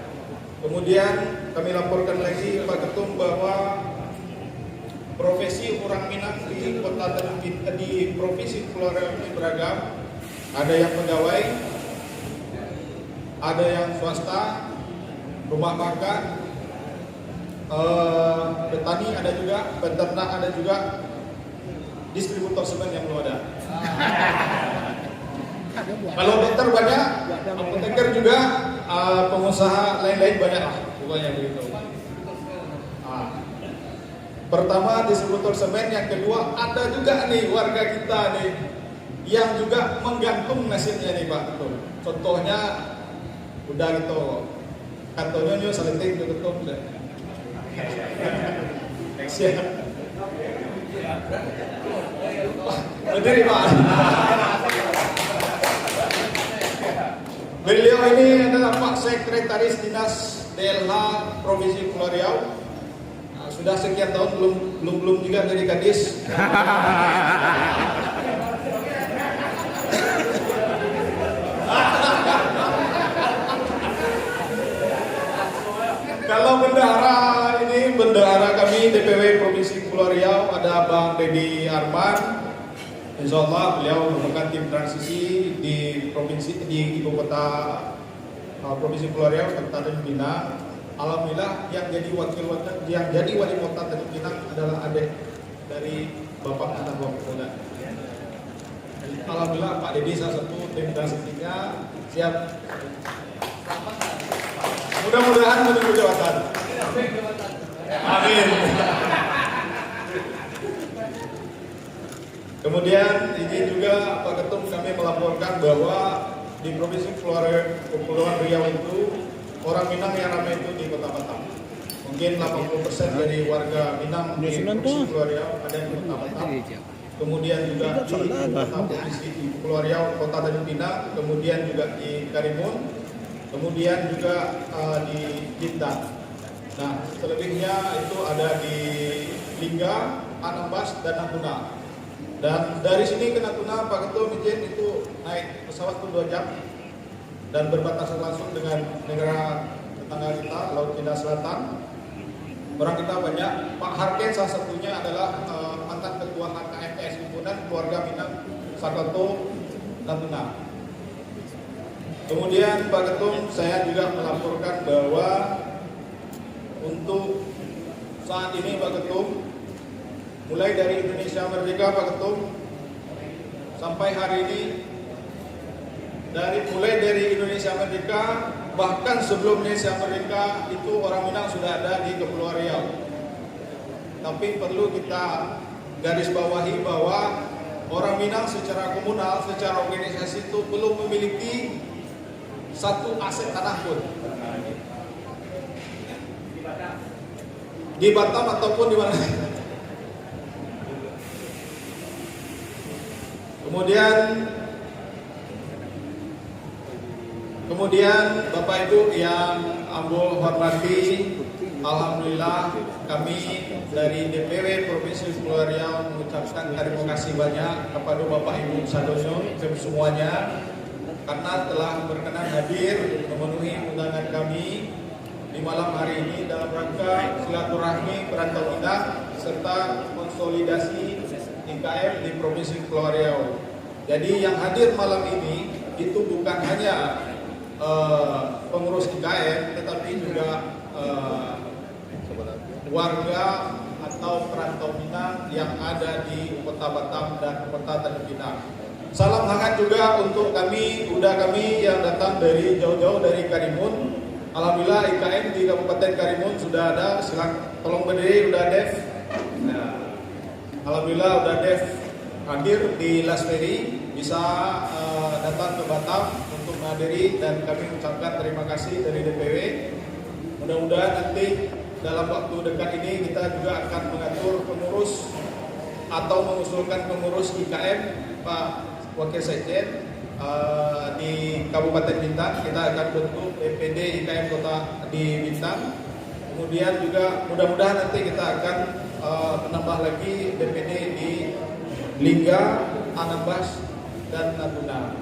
Kemudian kami laporkan lagi Pak Ketum bahwa profesi orang Minang di Kota di Provinsi Kepulauan Riau ini beragam. Ada yang pegawai, ada yang swasta, rumah makan, petani ada juga, peternak ada juga, distributor semen yang belum ada. Kalau dokter banyak, apoteker juga, pengusaha lain-lain banyak lah, pokoknya begitu. Pertama distributor semen, yang kedua ada juga nih warga kita nih yang juga menggantung nasibnya nih Pak Ketum. Contohnya udah gitu kantornya nyo saleting ke Ketum deh. Siap. Berdiri Pak. Beliau ini adalah Pak Sekretaris Dinas DLH Provinsi Kepulauan Riau. Nah, sudah sekian tahun belum juga jadi Kadis. Kalau bendahara kami DPW Provinsi Kepulauan Riau ada Bang Dedi Arman. Insya Allah beliau merupakan tim transisi di ibu kota Provinsi Kepulauan Riau, Kabupaten Pinang. Alhamdulillah yang jadi wali kota Tanjung Pinang adalah adik dari Bapak Mantan Wapolda. Alhamdulillah Pak Dedi salah satu tim transisinya siap. Mudah-mudahan menunggu jabatan. Amin. Kemudian ini juga Pak Ketum kami melaporkan bahwa di Provinsi Kepulauan Riau itu orang Minang yang ramai itu di Kota Batam. Mungkin 80% dari warga Minang di Provinsi Kepulauan Riau ada di Kota Batam. Kemudian juga di Provinsi Kepulauan Riau, Kota Tanjung Pinang, kemudian juga di Karimun, kemudian juga di Bintan. Nah, selebihnya itu ada di Lingga, Anambas, dan Natuna. Dan dari sini ke Natuna, Pak Ketum izin itu naik pesawat itu 2 jam dan berbatasan langsung dengan negara tetangga kita, Laut Cina Selatan. Orang kita banyak. Pak Harken salah satunya adalah mantan ketua HKMPS Himpunan Keluarga Minang Sakato Natuna. Kemudian Pak Ketum saya juga melaporkan bahwa untuk saat ini Pak Ketum, mulai dari Indonesia Merdeka Pak Ketum sampai hari ini, mulai dari Indonesia Merdeka bahkan sebelum Indonesia Merdeka itu orang Minang sudah ada di Kepulauan Riau. Tapi perlu kita garis bawahi bahwa orang Minang secara komunal, secara organisasi itu belum memiliki satu aset tanah pun di Batam ataupun di mana. Kemudian Bapak Ibu yang ambo hormati, alhamdulillah kami dari DPW Provinsi Kepulauan Riau mengucapkan terima kasih banyak kepada Bapak Ibu Sadono semuanya karena telah berkenan hadir memenuhi undangan kami di malam hari ini dalam rangka silaturahmi perantau Minang serta konsolidasi IKM di Provinsi Kepulauan Riau. Jadi yang hadir malam ini itu bukan hanya pengurus IKM, tetapi juga warga atau perantau Minang yang ada di Kota Batam dan Kota Tanjung Pinang. Salam hangat juga untuk kami yang datang dari jauh-jauh dari Karimun. Alhamdulillah IKM di Kabupaten Karimun sudah ada. Silakan tolong berdiri, udah Dev. Nah, alhamdulillah udah Dev hadir di Lasmeri, bisa datang ke Batam untuk menghadiri dan kami mengucapkan terima kasih dari DPW. Mudah-mudahan nanti dalam waktu dekat ini kita juga akan mengatur pengurus atau mengusulkan pengurus IKM Pak Wakil Sekjen di Kabupaten Bintan. Kita akan bentuk DPD IKM Kota di Bintan. Kemudian juga mudah-mudahan nanti kita akan menambah lagi DPD di Lingga, Anambas, dan Natuna.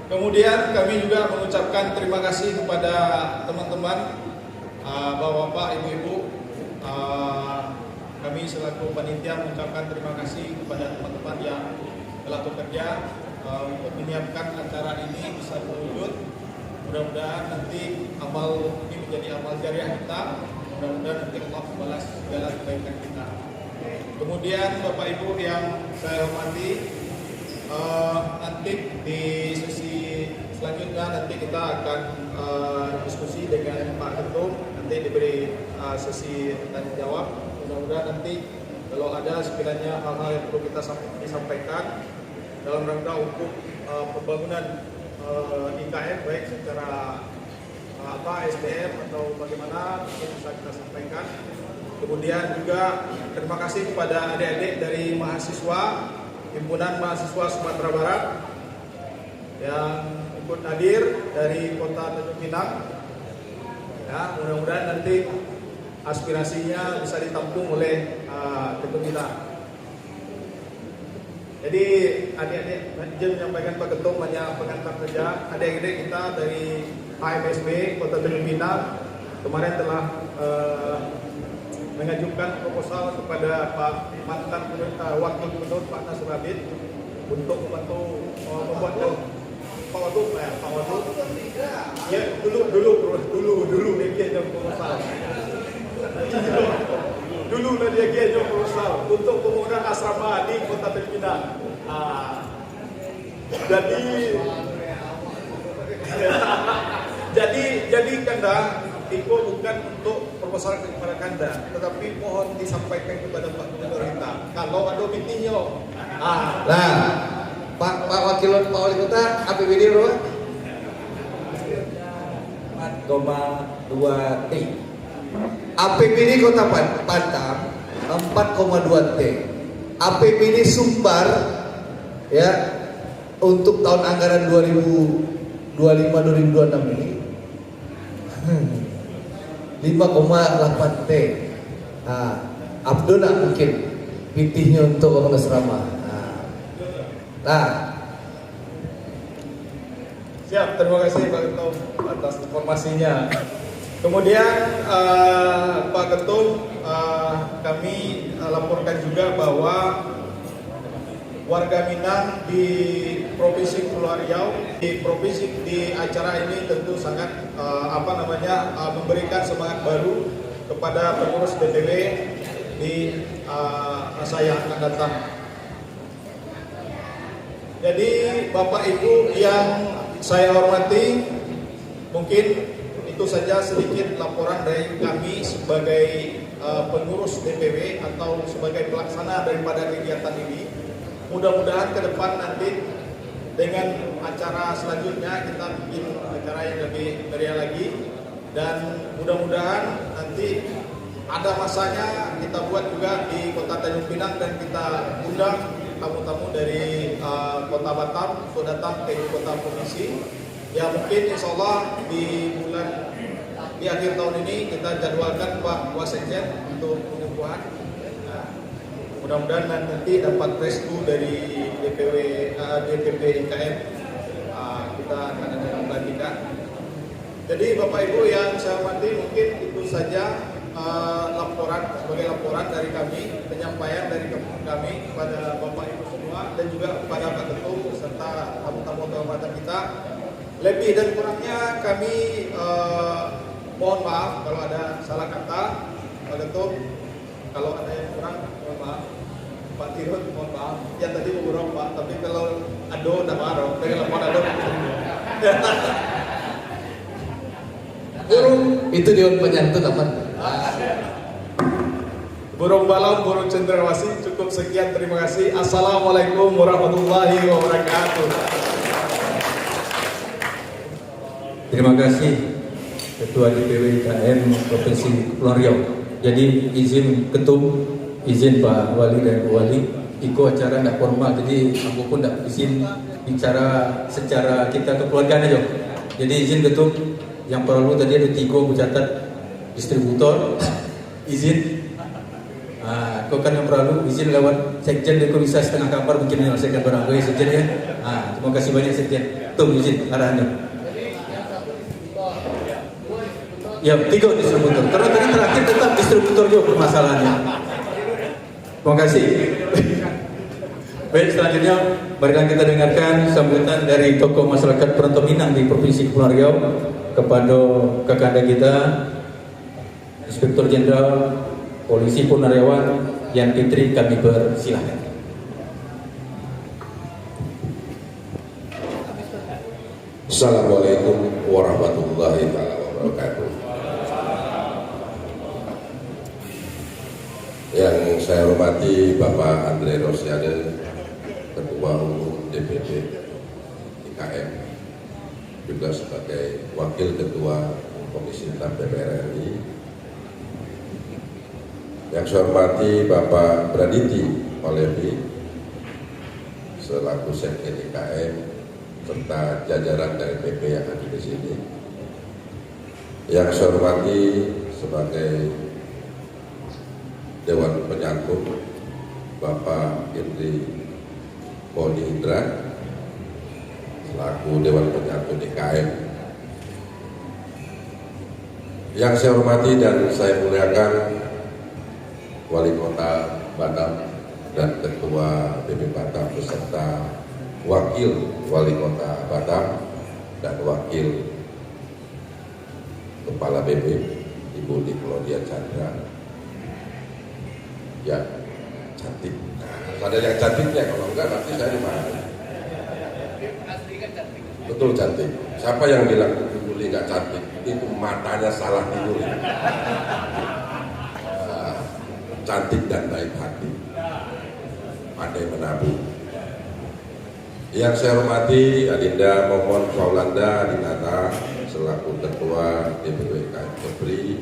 Kemudian kami juga mengucapkan terima kasih kepada teman-teman, bapak-bapak, ibu-ibu. Kami selaku panitia mengucapkan terima kasih kepada teman-teman yang telah bekerja untuk menyiapkan acara ini bisa terwujud. Mudah-mudahan nanti amal ini menjadi amal jariah kita. Mudah-mudahan nanti Allah membalas segala kebaikan kita. Kemudian Bapak Ibu yang saya hormati, nanti di sesi selanjutnya nanti kita akan diskusi dengan Pak Ketum, nanti diberi sesi tanya jawab. Mudah-mudahan nanti kalau ada sekiranya hal-hal yang perlu kita disampaikan dalam rangka untuk pembangunan IKM baik secara SDM atau bagaimana mungkin bisa kita sampaikan. Kemudian juga terima kasih kepada adik-adik dari mahasiswa Himpunan Mahasiswa Sumatera Barat yang ikut hadir dari Kota Tanjung Pinang. Ya, mudah-mudahan nanti aspirasinya bisa ditampung oleh Ketum kita. Jadi adik-adik izin menyampaikan Pak Ketum hanya pengantar saja. Adik-adik kita dari AMSB Kota Tanjung Pinang kemarin telah mengajukan proposal kepada Pak mantan Wakil Gubernur Pak Nasir Abid untuk membantu membuat Pak Wadud, ya dulu dia kirim proposal. Dulu dia kirim proposal untuk pembangunan asrama di Kota Tanjung Pinang. Jadi Kanda Iko bukan untuk proposal kepada Kanda, tetapi mohon disampaikan kepada Pak Gubernur kita. Kalau ada meetingnya, Pak Wakil Wali Kota APBD berapa? 4,2 T. APBD Kota Batam 4,2 T. APBD Sumbar ya untuk tahun anggaran 2025-2026 ini 5,8 T. Abdul mungkin pitihnya untuk bangun asrama. Siap, terima kasih Pak Ketum atas informasinya. Kemudian Pak Ketum, kami laporkan juga bahwa warga Minang di Provinsi Kepulauan Riau di acara ini tentu sangat memberikan semangat baru kepada pengurus DPW di masa yang akan datang. Jadi Bapak Ibu yang saya hormati, mungkin itu saja sedikit laporan dari kami sebagai pengurus DPW atau sebagai pelaksana daripada kegiatan ini. Mudah-mudahan ke depan nanti dengan acara selanjutnya kita bikin acara yang lebih meriah lagi, dan mudah-mudahan nanti ada masanya kita buat juga di Kota Tanjung Pinang dan kita undang tamu-tamu dari Kota Batam untuk datang ke kota provinsi. Ya mungkin insya Allah di akhir tahun ini kita jadwalkan Pak Wasekjen untuk pengukuhan. Mudah-mudahan nanti dapat restu dari DPP IKM. Kita akan ada membagikan. Jadi Bapak Ibu yang saya hormati, mungkin itu saja sebagai laporan dari kami, penyampaian dari kami kepada Bapak Ibu semua dan juga kepada Pak Ketum serta tamu-tamu kehormatan kita. Lebih dan kurangnya kami mohon maaf kalau ada salah kata. Pak Ketum, kalau ada yang kurang mohon maaf. Pak Tirut mohon maaf. Yang tadi beberapa Pak, tapi kalau ada tidak marah. Telepon ada. Burung itu Dewan Penyantun aman. Burung balon, burung cendrawasih. Cukup sekian, terima kasih. Assalamualaikum warahmatullahi wabarakatuh. Terima kasih Ketua DPW IKM Provinsi Kepulauan Riau. Jadi izin Ketum, izin Pak Wali dan Bu Wali, ikut acara tidak formal, jadi aku pun tidak izin bicara secara kita kekeluargaan aja. Jadi izin Ketum, yang perlu tadi ada 3 aku catat distributor, izin. Kau kan yang perlu izin lewat sekjen, dia bisa setengah kamar mungkin menyelesaikan barang gue sekjen ya. Terima kasih banyak sekjen. Tum izin arahannya. Ya 3 distributor. Karena tadi terakhir tetap distributor juga permasalahannya. Terima kasih. Baik, selanjutnya marilah kita dengarkan sambutan dari tokoh masyarakat Perantau Minang di Provinsi Kepulauan Riau kepada kakanda kita Inspektur Jenderal Polisi Purnawirawan Yan Fitri, kami persilahkan. Assalamualaikum warahmatullahi wabarakatuh. saya hormati Bapak Andre Rosiade, Ketua Umum DPD IKM, juga sebagai Wakil Ketua Komisi 6 DPR RI. Yang saya hormati Bapak Praditi Olevi, selaku Sekjen IKM, serta jajaran dari PP yang hadir di sini. Yang saya hormati sebagai Dewan Penyantun Bapak Indri Boni Indra, selaku Dewan Penyantun IKM. Yang saya hormati dan saya muliakan Wali Kota Batam dan Ketua BP Batam beserta Wakil Wali Kota Batam dan Wakil Kepala BP Ibu Claudia Chandra. Ya, cantik. Nah, ada yang cantiknya, kalau enggak nanti saya dimarahin. Betul cantik. Siapa yang bilang Ibu nggak cantik? Itu matanya salah tidur. Cantik dan baik hati, pandai menabung. Yang saya hormati Adinda Momon Faulanda Adinata selaku Ketua DPW IKM Kepri,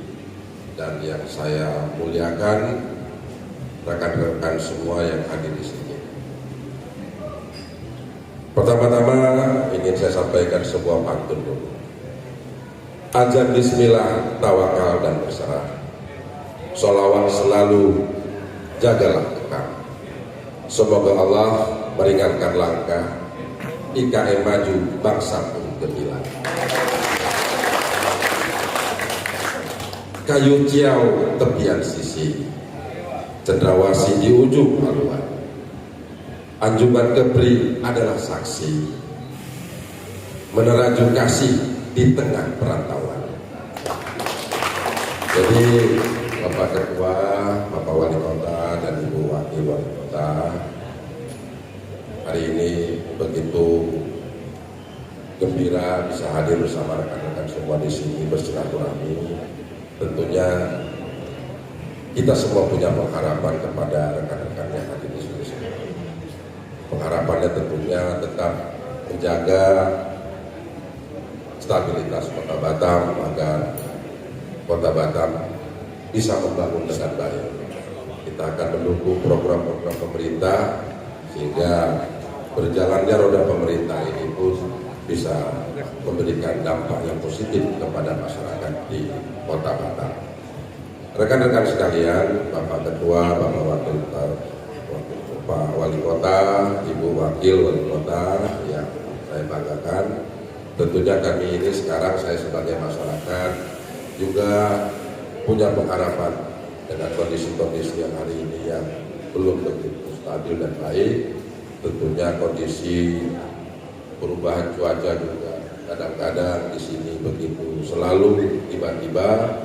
dan yang saya muliakan rekan-rekan semua yang hadir di sini. Pertama-tama ingin saya sampaikan sebuah pantun dulu. Azan bismillah, tawakal dan berserah. Sholawat selalu, jagalah kekal. Semoga Allah meringankan langkah IKM maju, bangsa pun gemilang. Kayu ciau tepian sisi, cendrawasih di ujung haluan. Anjungan Kepri adalah saksi, meneraju kasih di tengah perantauan. Jadi Bapak Ketua, Bapak Wali Kota, dan Ibu Wakil Wali Kota, hari ini begitu gembira bisa hadir bersama rekan-rekan semua di sini bersilaturahmi. Tentunya kita semua punya pengharapan kepada rekan-rekan yang hadir di sini. Pengharapannya tentunya tetap menjaga stabilitas Kota Batam agar Kota Batam bisa membangun dengan baik. Kita akan mendukung program-program pemerintah sehingga berjalannya roda pemerintah ini pun bisa memberikan dampak yang positif kepada masyarakat di Kota Batam. Rekan-rekan sekalian, Bapak Ketua, Bapak Wakil Pak Wali Kota, Ibu Wakil Wali Kota yang saya banggakan, tentunya kami ini sekarang saya sebagai masyarakat juga punya pengharapan dengan kondisi-kondisi yang hari ini yang belum begitu stabil dan baik. Tentunya kondisi perubahan cuaca juga kadang-kadang di sini begitu selalu tiba-tiba.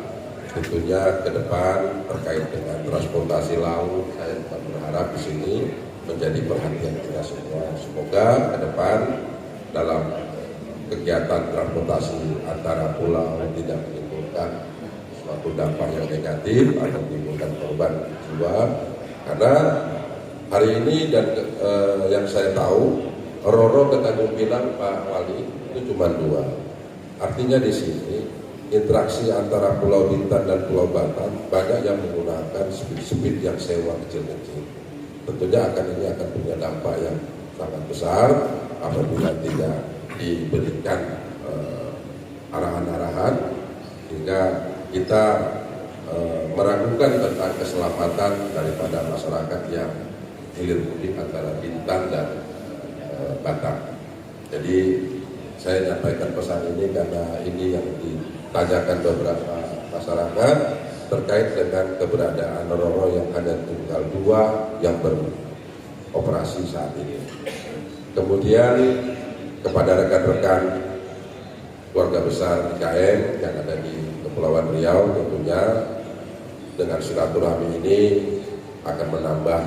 Tentunya ke depan terkait dengan transportasi laut, saya berharap di sini menjadi perhatian kita semua. Semoga ke depan dalam kegiatan transportasi antara pulau tidak menimbulkan suatu dampak yang negatif atau menimbulkan korban jiwa, karena hari ini dan yang saya tahu Roro ke Tanjung Pinang Pak Wali itu cuma 2. Artinya di sini interaksi antara Pulau Bintan dan Pulau Batam banyak yang menggunakan speed yang sewa kecil-kecil. Tentunya ini akan punya dampak yang sangat besar apabila tidak diberikan arahan-arahan sehingga kita meragukan tentang keselamatan daripada masyarakat yang hilir mudik antara Bintan dan Batam. Jadi saya nyampaikan pesan ini karena ini yang ditanyakan beberapa masyarakat terkait dengan keberadaan Roro yang hanya tinggal 2 yang beroperasi saat ini. Kemudian kepada rekan-rekan keluarga besar IKM yang ada di Kepulauan Riau, tentunya dengan silaturahmi ini akan menambah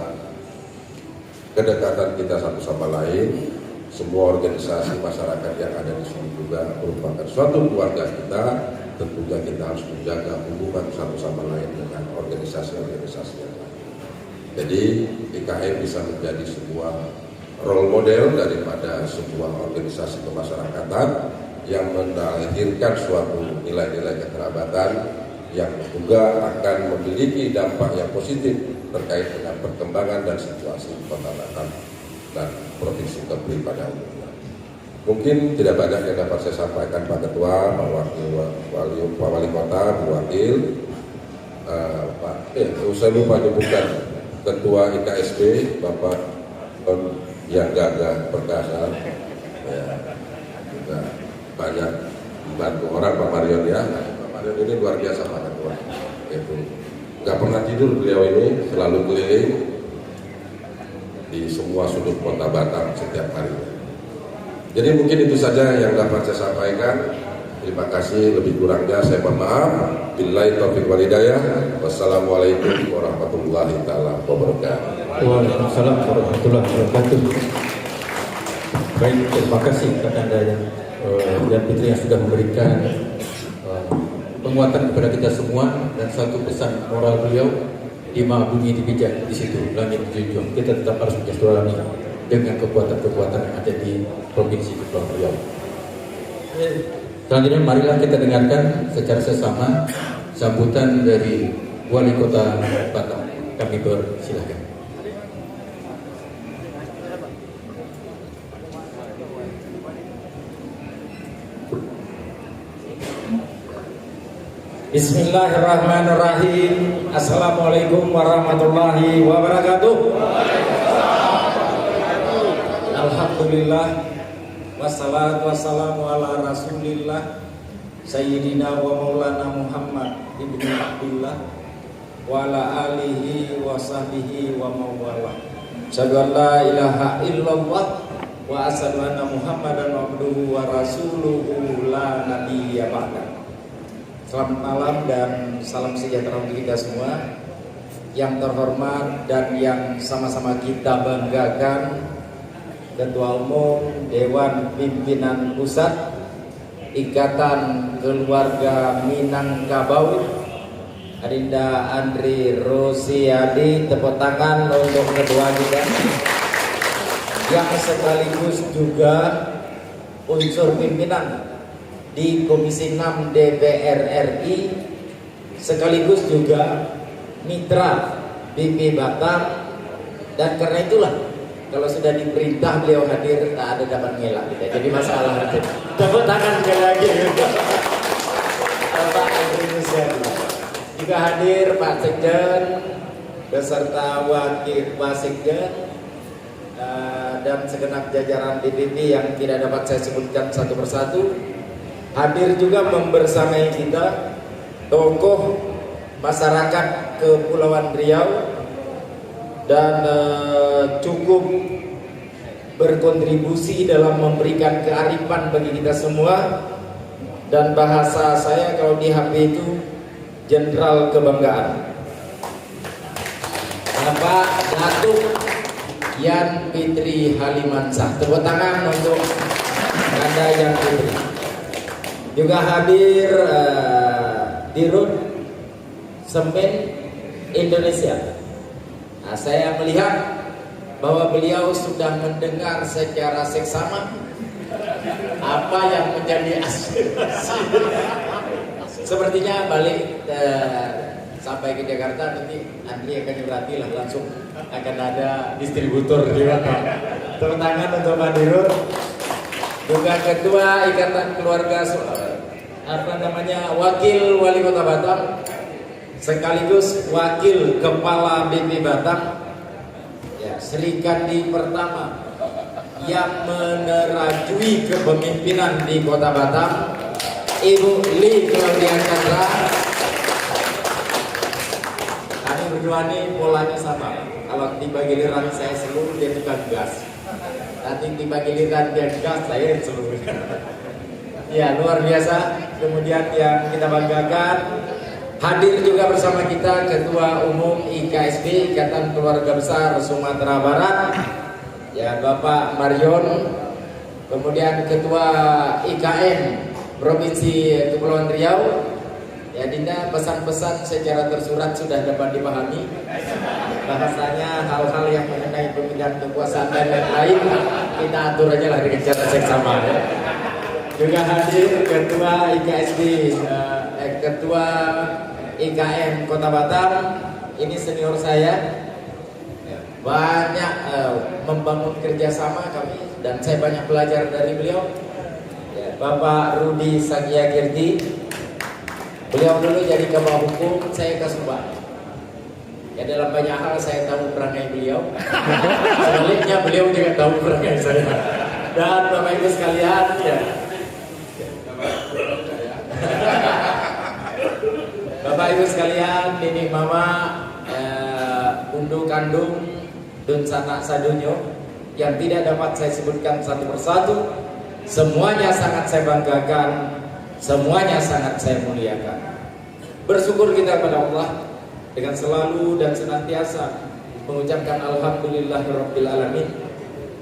kedekatan kita satu sama lain. Semua organisasi masyarakat yang ada di sini juga merupakan suatu keluarga kita. Tentunya kita harus menjaga hubungan satu sama lain dengan organisasi-organisasi yang lain. Jadi IKM bisa menjadi sebuah role model daripada sebuah organisasi kemasyarakatan yang melahirkan suatu nilai-nilai kekerabatan yang juga akan memiliki dampak yang positif terkait dengan perkembangan dan situasi Kota Batam dan Provinsi Kepri pada umumnya. Mungkin tidak banyak yang dapat saya sampaikan Pak Ketua, Pak Wali Kota, Bu Wakil, saya lupa menyebutkan Ketua IKSB, Bapak yang gagah perkasa, ya, juga banyak membantu orang Pak Marion ya. Pak Marion ini luar biasa Pak Ketua, itu nggak pernah tidur beliau ini, selalu keliling di semua sudut Kota Batam setiap hari. Jadi mungkin itu saja yang dapat saya sampaikan. Terima kasih, lebih kurangnya saya mohon maaf. Billahi taufiq wal hidayah. Wassalamualaikum warahmatullahi taala wabarakatuh. Waalaikumsalam warahmatullahi wabarakatuh. Baik, terima kasih kepada Anda dan Fitri yang sudah memberikan penguatan kepada kita semua, dan satu pesan moral beliau, di bumi dipijak, di situ langit dijunjung. Kita tetap harus menjadi dengan kekuatan-kekuatan yang ada di Provinsi Kepulauan Riau. Selanjutnya marilah kita dengarkan secara sesama sambutan dari Wali Kota Batam. Kami persilakan. Bismillahirrahmanirrahim. Assalamualaikum warahmatullahi wabarakatuh. Alhamdulillah, wassalatu wassalamu ala rasulillah Sayyidina wa maulana Muhammad ibnu Abdullah wa ala alihi wa sahbihi wa mawala. Asyhadu an la ilaha illallah wa asyhadu anna Muhammadan abduhu wa rasuluhu la nabiyya ba'da. Selamat malam dan salam sejahtera untuk kita semua. Yang terhormat dan yang sama-sama kita banggakan, Ketua Umum Dewan Pimpinan Pusat Ikatan Keluarga Minangkabau, Adinda Andri Rosiade. Tepuk tangan untuk kedua kita yang sekaligus juga unsur pimpinan di Komisi 6 DPR RI, sekaligus juga mitra BP Batam, dan karena itulah kalau sudah diperintah beliau hadir, tak ada dapat ngelak kita. Jadi masalah itu. Tepuk tangan sekali lagi. Pak Andri Rosiade. Juga hadir Pak Sekjen beserta Wakil Sekjen dan segenap jajaran DPP yang tidak dapat saya sebutkan satu persatu. Hadir juga membersamai kita tokoh masyarakat Kepulauan Riau dan cukup berkontribusi dalam memberikan kearifan bagi kita semua, dan bahasa saya kalau di HP itu jenderal kebanggaan. Bapak Datuk Yan Fitri Halimansyah. Tepuk tangan untuk Anda Yan Fitri. Juga hadir Dirut Semen Indonesia. Nah, saya melihat bahwa beliau sudah mendengar secara seksama apa yang menjadi aspirasi. Sepertinya balik sampai ke Jakarta nanti Andri akan nyurati lah, langsung akan ada distributor di mana. Tepuk tangan untuk Pak Dirut. Juga Ketua Ikatan Keluarga Wakil Wali Kota Batam, sekaligus Wakil Kepala BP Batam, ya, Sri Kandi pertama yang menerajui kepemimpinan di Kota Batam, Ibu Li Claudia Chandra. Kami berdua ini polanya sama. Kalau tiba giliran saya seluruh, dia tukang gas. Nanti tiba giliran dia gas, saya seluruh. Ya, luar biasa. Kemudian yang kita banggakan, hadir juga bersama kita Ketua Umum IKSB, Ikatan Keluarga Besar Sumatera Barat, ya, Bapak Marion. Kemudian Ketua IKM Provinsi Kepulauan Riau, Ya Dinda, pesan-pesan secara tersurat sudah dapat dipahami. Bahasanya hal-hal yang mengenai pemindahan kekuasaan dan lain-lain kita atur aja lah dengan cara seksama ya. Juga hadir Ketua IKSD, Ketua IKM Kota Batam, ini senior saya. Banyak membangun kerjasama kami dan saya banyak belajar dari beliau. Ya, Bapak Rudi Sagyakirti, beliau dulu jadi kabak hukum, saya kasubag. Ya dalam banyak hal saya tahu perangai beliau. Sebaliknya beliau juga tahu perangai saya. Dan Bapak Ibu sekalian, ya. Bapak Ibu sekalian, Nini Mama, Undu Kandung, Dun Sanak Sadunyo, yang tidak dapat saya sebutkan satu persatu, semuanya sangat saya banggakan, semuanya sangat saya muliakan. Bersyukur kita kepada Allah dengan selalu dan senantiasa mengucapkan Alhamdulillahirabbil alamin.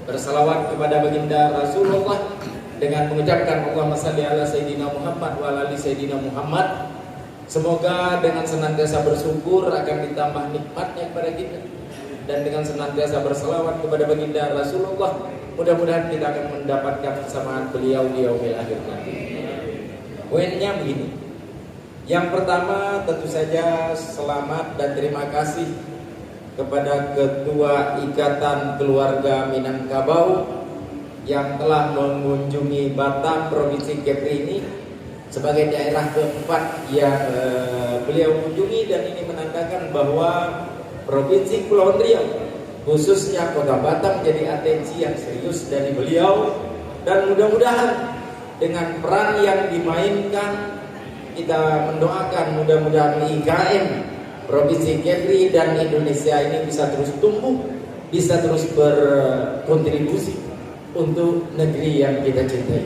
Bersalawat kepada baginda Rasulullah dengan mengucapkan Allahumma shalli ala Sayyidina Muhammad wa ala ali Sayyidina Muhammad. Semoga dengan senantiasa bersyukur akan ditambah nikmatnya kepada kita, dan dengan senantiasa bersalawat kepada baginda Rasulullah, mudah-mudahan kita akan mendapatkan kesamaan beliau di yaumil akhir nanti. Poinnya begini. Yang pertama tentu saja selamat dan terima kasih kepada Ketua Ikatan Keluarga Minangkabau yang telah mengunjungi Batam Provinsi Kepri ini sebagai daerah keempat yang beliau kunjungi, dan ini menandakan bahwa Provinsi Kepulauan Riau khususnya Kota Batam jadi atensi yang serius dari beliau, dan mudah-mudahan dengan peran yang dimainkan kita mendoakan mudah-mudahan IKM Provinsi Kepri dan Indonesia ini bisa terus tumbuh, bisa terus berkontribusi untuk negeri yang kita cintai.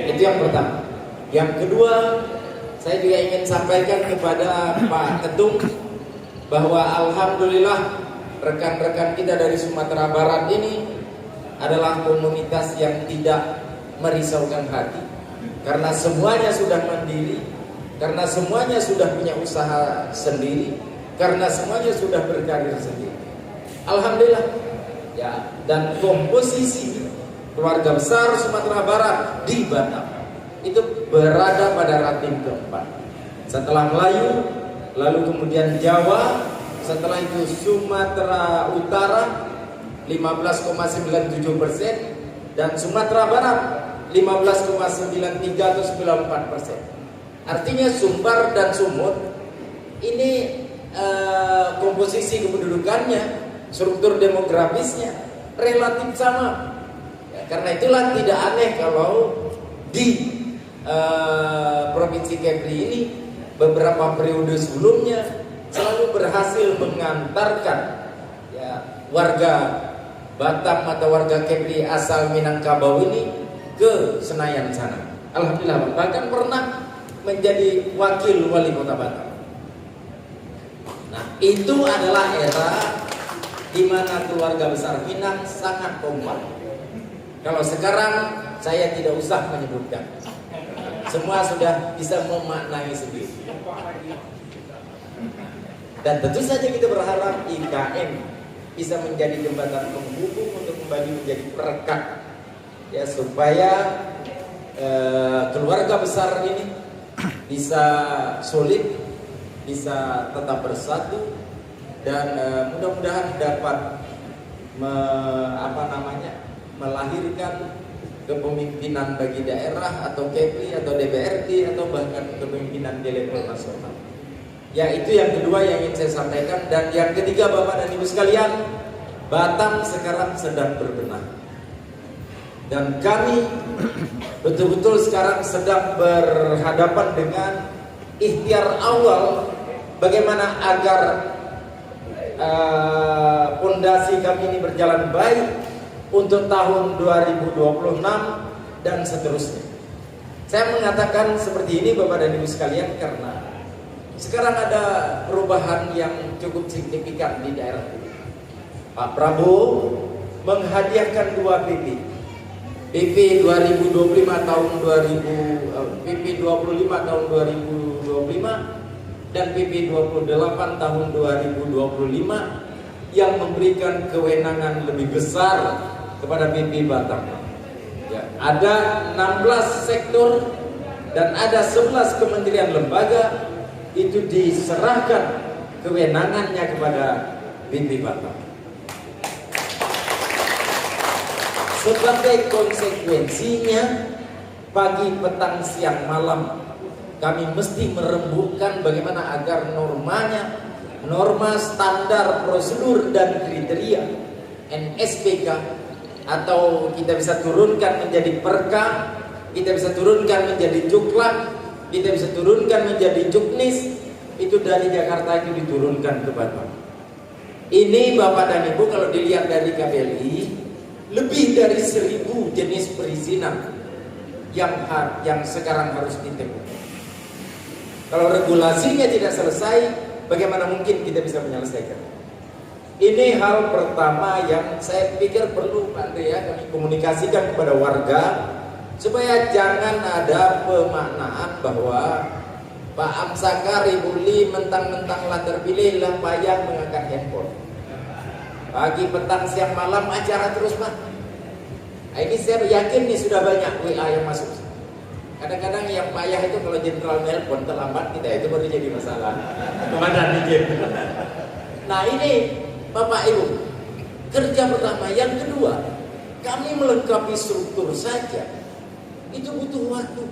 Itu yang pertama. Yang kedua, saya juga ingin sampaikan kepada Pak Ketum bahwa alhamdulillah rekan-rekan kita dari Sumatera Barat ini adalah komunitas yang tidak merisaukan hati, karena semuanya sudah mandiri, karena semuanya sudah punya usaha sendiri, karena semuanya sudah berkarir sendiri. Alhamdulillah ya, dan komposisi keluarga besar Sumatera Barat di Batam itu berada pada ranting keempat. Setelah Melayu, lalu kemudian Jawa, setelah itu Sumatera Utara 15,97%, dan Sumatera Barat 15,93 atau 94%. Artinya Sumbar dan Sumut ini komposisi kependudukannya, struktur demografisnya relatif sama. Ya, karena itulah tidak aneh kalau di Provinsi Kepri ini beberapa periode sebelumnya selalu berhasil mengantarkan ya, warga Batam atau warga Kepri asal Minangkabau ini ke Senayan sana. Alhamdulillah, bahkan pernah menjadi wakil wali kota Batam. Nah, itu adalah era di mana keluarga besar Minang sangat kompak. Kalau sekarang saya tidak usah menyebutkan, semua sudah bisa memaknai sendiri. Dan tentu saja kita berharap IKM bisa menjadi jembatan penghubung untuk kembali menjadi perekat, ya, supaya keluarga besar ini bisa solid, bisa tetap bersatu, dan mudah-mudahan dapat melahirkan kepemimpinan bagi daerah atau Kepri atau DPRD atau bahkan kepemimpinan di level nasional. Ya, itu yang kedua yang ingin saya sampaikan. Dan yang ketiga, Bapak dan Ibu sekalian, Batam sekarang sedang berbenah, dan kami betul-betul sekarang sedang berhadapan dengan ikhtiar awal bagaimana agar pondasi kami ini berjalan baik untuk tahun 2026 dan seterusnya. Saya mengatakan seperti ini Bapak dan Ibu sekalian karena sekarang ada perubahan yang cukup signifikan di daerah ini. Pak Prabowo menghadiahkan 2 PP. PP 2025 tahun 2000, PP 25 tahun 2025 2025 dan PP 28 tahun 2025 yang memberikan kewenangan lebih besar kepada PP Batam. Ya, ada 16 sektor dan ada 11 kementerian lembaga itu diserahkan kewenangannya kepada PP Batam. Sebagai konsekuensinya, pagi, petang, siang, malam kami mesti merembukkan bagaimana agar normanya, norma standar prosedur dan kriteria NSPK, atau kita bisa turunkan menjadi Perka, kita bisa turunkan menjadi Juklak, kita bisa turunkan menjadi Juknis, itu dari Jakarta itu diturunkan ke Batam. Ini Bapak dan Ibu kalau dilihat dari KBLI, lebih dari 1000 jenis perizinan yang sekarang harus ditempuh. Kalau regulasinya tidak selesai, bagaimana mungkin kita bisa menyelesaikan? Ini hal pertama yang saya pikir perlu Pak Andre ya, kami komunikasikan kepada warga supaya jangan ada pemaknaan bahwa Pak Amsakar, Ibu Li mentang-mentanglah terpilih lah payah mengangkat handphone. Pagi, petang, siang, malam acara terus Pak. Nah, ini saya yakin nih sudah banyak WA yang masuk. Kadang-kadang yang payah itu kalau jenderal nelpon terlambat kita itu baru jadi masalah. Komandan izin. Nah ini Bapak Ibu, kerja pertama. Yang kedua, kami melengkapi struktur saja itu butuh waktu.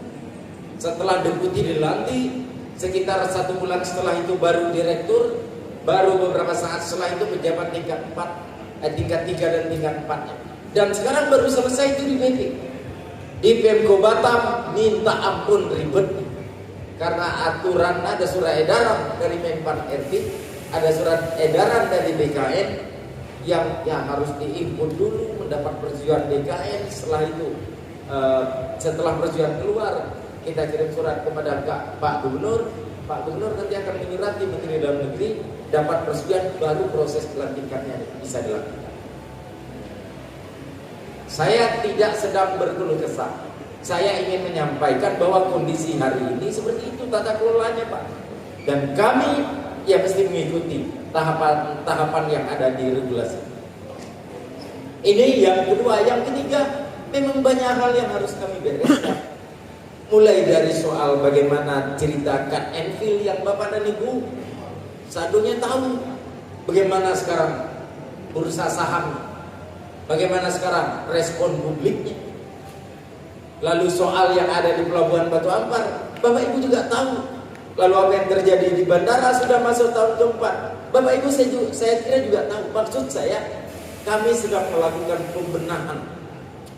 Setelah deputi dilantik, sekitar 1 bulan setelah itu baru direktur, baru beberapa saat setelah itu pejabat tingkat 4, tingkat 3 dan tingkat 4-nya. Dan sekarang baru selesai itu di BP. Di Pemko Batam minta ampun ribet karena aturan ada surat edaran dari Menpan RT, ada surat edaran dari BKN yang harus diinput dulu, mendapat persetujuan BKN. Setelah itu setelah persetujuan keluar, kita kirim surat kepada Pak Gubernur. Pak Gubernur nanti akan menyurati Menteri Dalam Negeri, dapat persetujuan, baru proses pelantikannya bisa dilakukan. Saya tidak sedang berkeluh kesah. Saya ingin menyampaikan bahwa kondisi hari ini seperti itu tata kelolanya Pak. Dan kami ya mesti mengikuti tahapan-tahapan yang ada di regulasi. Ini yang kedua. Yang ketiga, memang banyak hal yang harus kami bereskan. Mulai dari soal bagaimana cerita cut and fill yang Bapak dan Ibu sadunya tahu. Bagaimana sekarang bursa saham, bagaimana sekarang respon publiknya. Lalu soal yang ada di Pelabuhan Batu Ampar, Bapak Ibu juga tahu. Lalu apa yang terjadi di bandara sudah masuk tahun keempat, Bapak Ibu saya kira juga tahu. Maksud saya, kami sedang melakukan pembenahan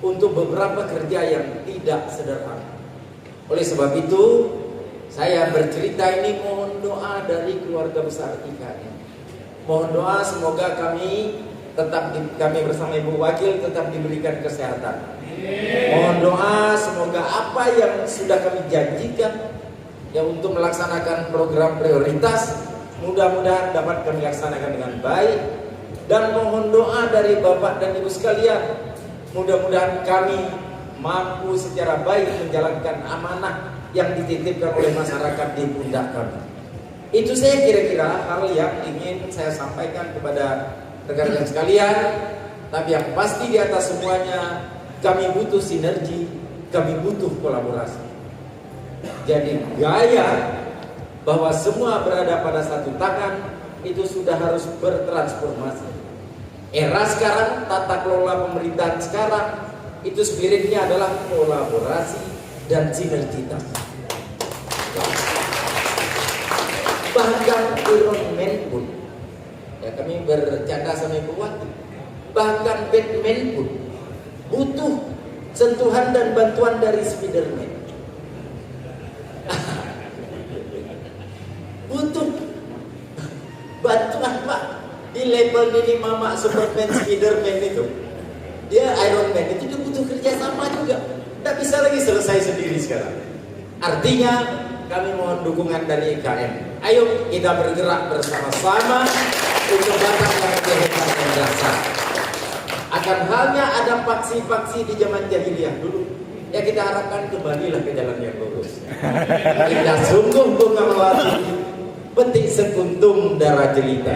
untuk beberapa kerja yang tidak sederhana. Oleh sebab itu, saya bercerita ini mohon doa dari keluarga besar IKM. Mohon doa semoga kami bersama Ibu Wakil tetap diberikan kesehatan. Mohon doa semoga apa yang sudah kami janjikan ya untuk melaksanakan program prioritas mudah-mudahan dapat kami laksanakan dengan baik. Dan mohon doa dari Bapak dan Ibu sekalian, mudah-mudahan kami mampu secara baik menjalankan amanah yang dititipkan oleh masyarakat di pundak kami. Itu saya kira-kira hal yang ingin saya sampaikan kepada rekan-rekan sekalian. Tapi yang pasti di atas semuanya, kami butuh sinergi, kami butuh kolaborasi. Jadi gaya bahwa semua berada pada satu tangan itu sudah harus bertransformasi. Era sekarang, tata kelola pemerintahan sekarang itu spiritnya adalah kolaborasi dan sinergitas. Bahkan environment pun, ya kami bercanda sama Ibu Wati, bahkan Batman pun butuh sentuhan dan bantuan dari Spiderman. Butuh bantuan Pak. Di level ini Mama Superman, Spiderman itu, dia Iron Man itu dia butuh kerjasama juga. Tidak bisa lagi selesai sendiri sekarang. Artinya kami mohon dukungan dari IKM. Ayo kita bergerak bersama-sama untuk Batam yang lebih hebat dan dahsyat. Akan halnya ada faksi-faksi di zaman jahiliyah dulu ya kita harapkan kembalilah ke jalan yang lurus. Kita sungguh bunga melati, petik sekuntum darah jelita.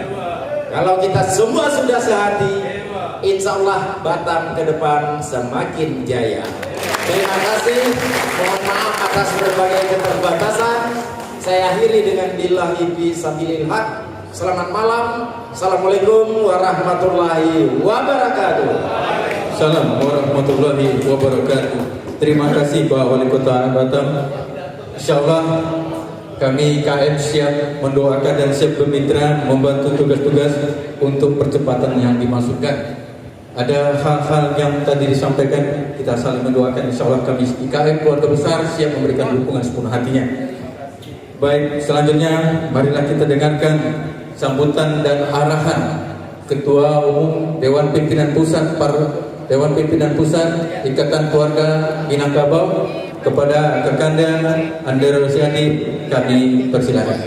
Kalau kita semua sudah sehati, insya Allah Batam ke depan semakin jaya. Terima kasih, mohon maaf atas berbagai keterbatasan. Saya akhiri dengan billahi fi sabilil haq. Selamat malam. Assalamualaikum warahmatullahi wabarakatuh. Salam warahmatullahi wabarakatuh. Terima kasih Pak Wali Kota Batam. Insyaallah kami KM siap mendoakan dan siap bermitra membantu tugas-tugas untuk percepatan yang dimaksudkan. Ada hal-hal yang tadi disampaikan, kita saling mendoakan. Insyaallah kami IKM keluarga besar siap memberikan dukungan sepenuh hatinya. Baik, selanjutnya marilah kita dengarkan sambutan dan arahan Ketua Umum Dewan Pimpinan Pusat Dewan Pimpinan Pusat Ikatan Keluarga Minangkabau kepada Kakanda Andre Rosiadi, kami persilakan.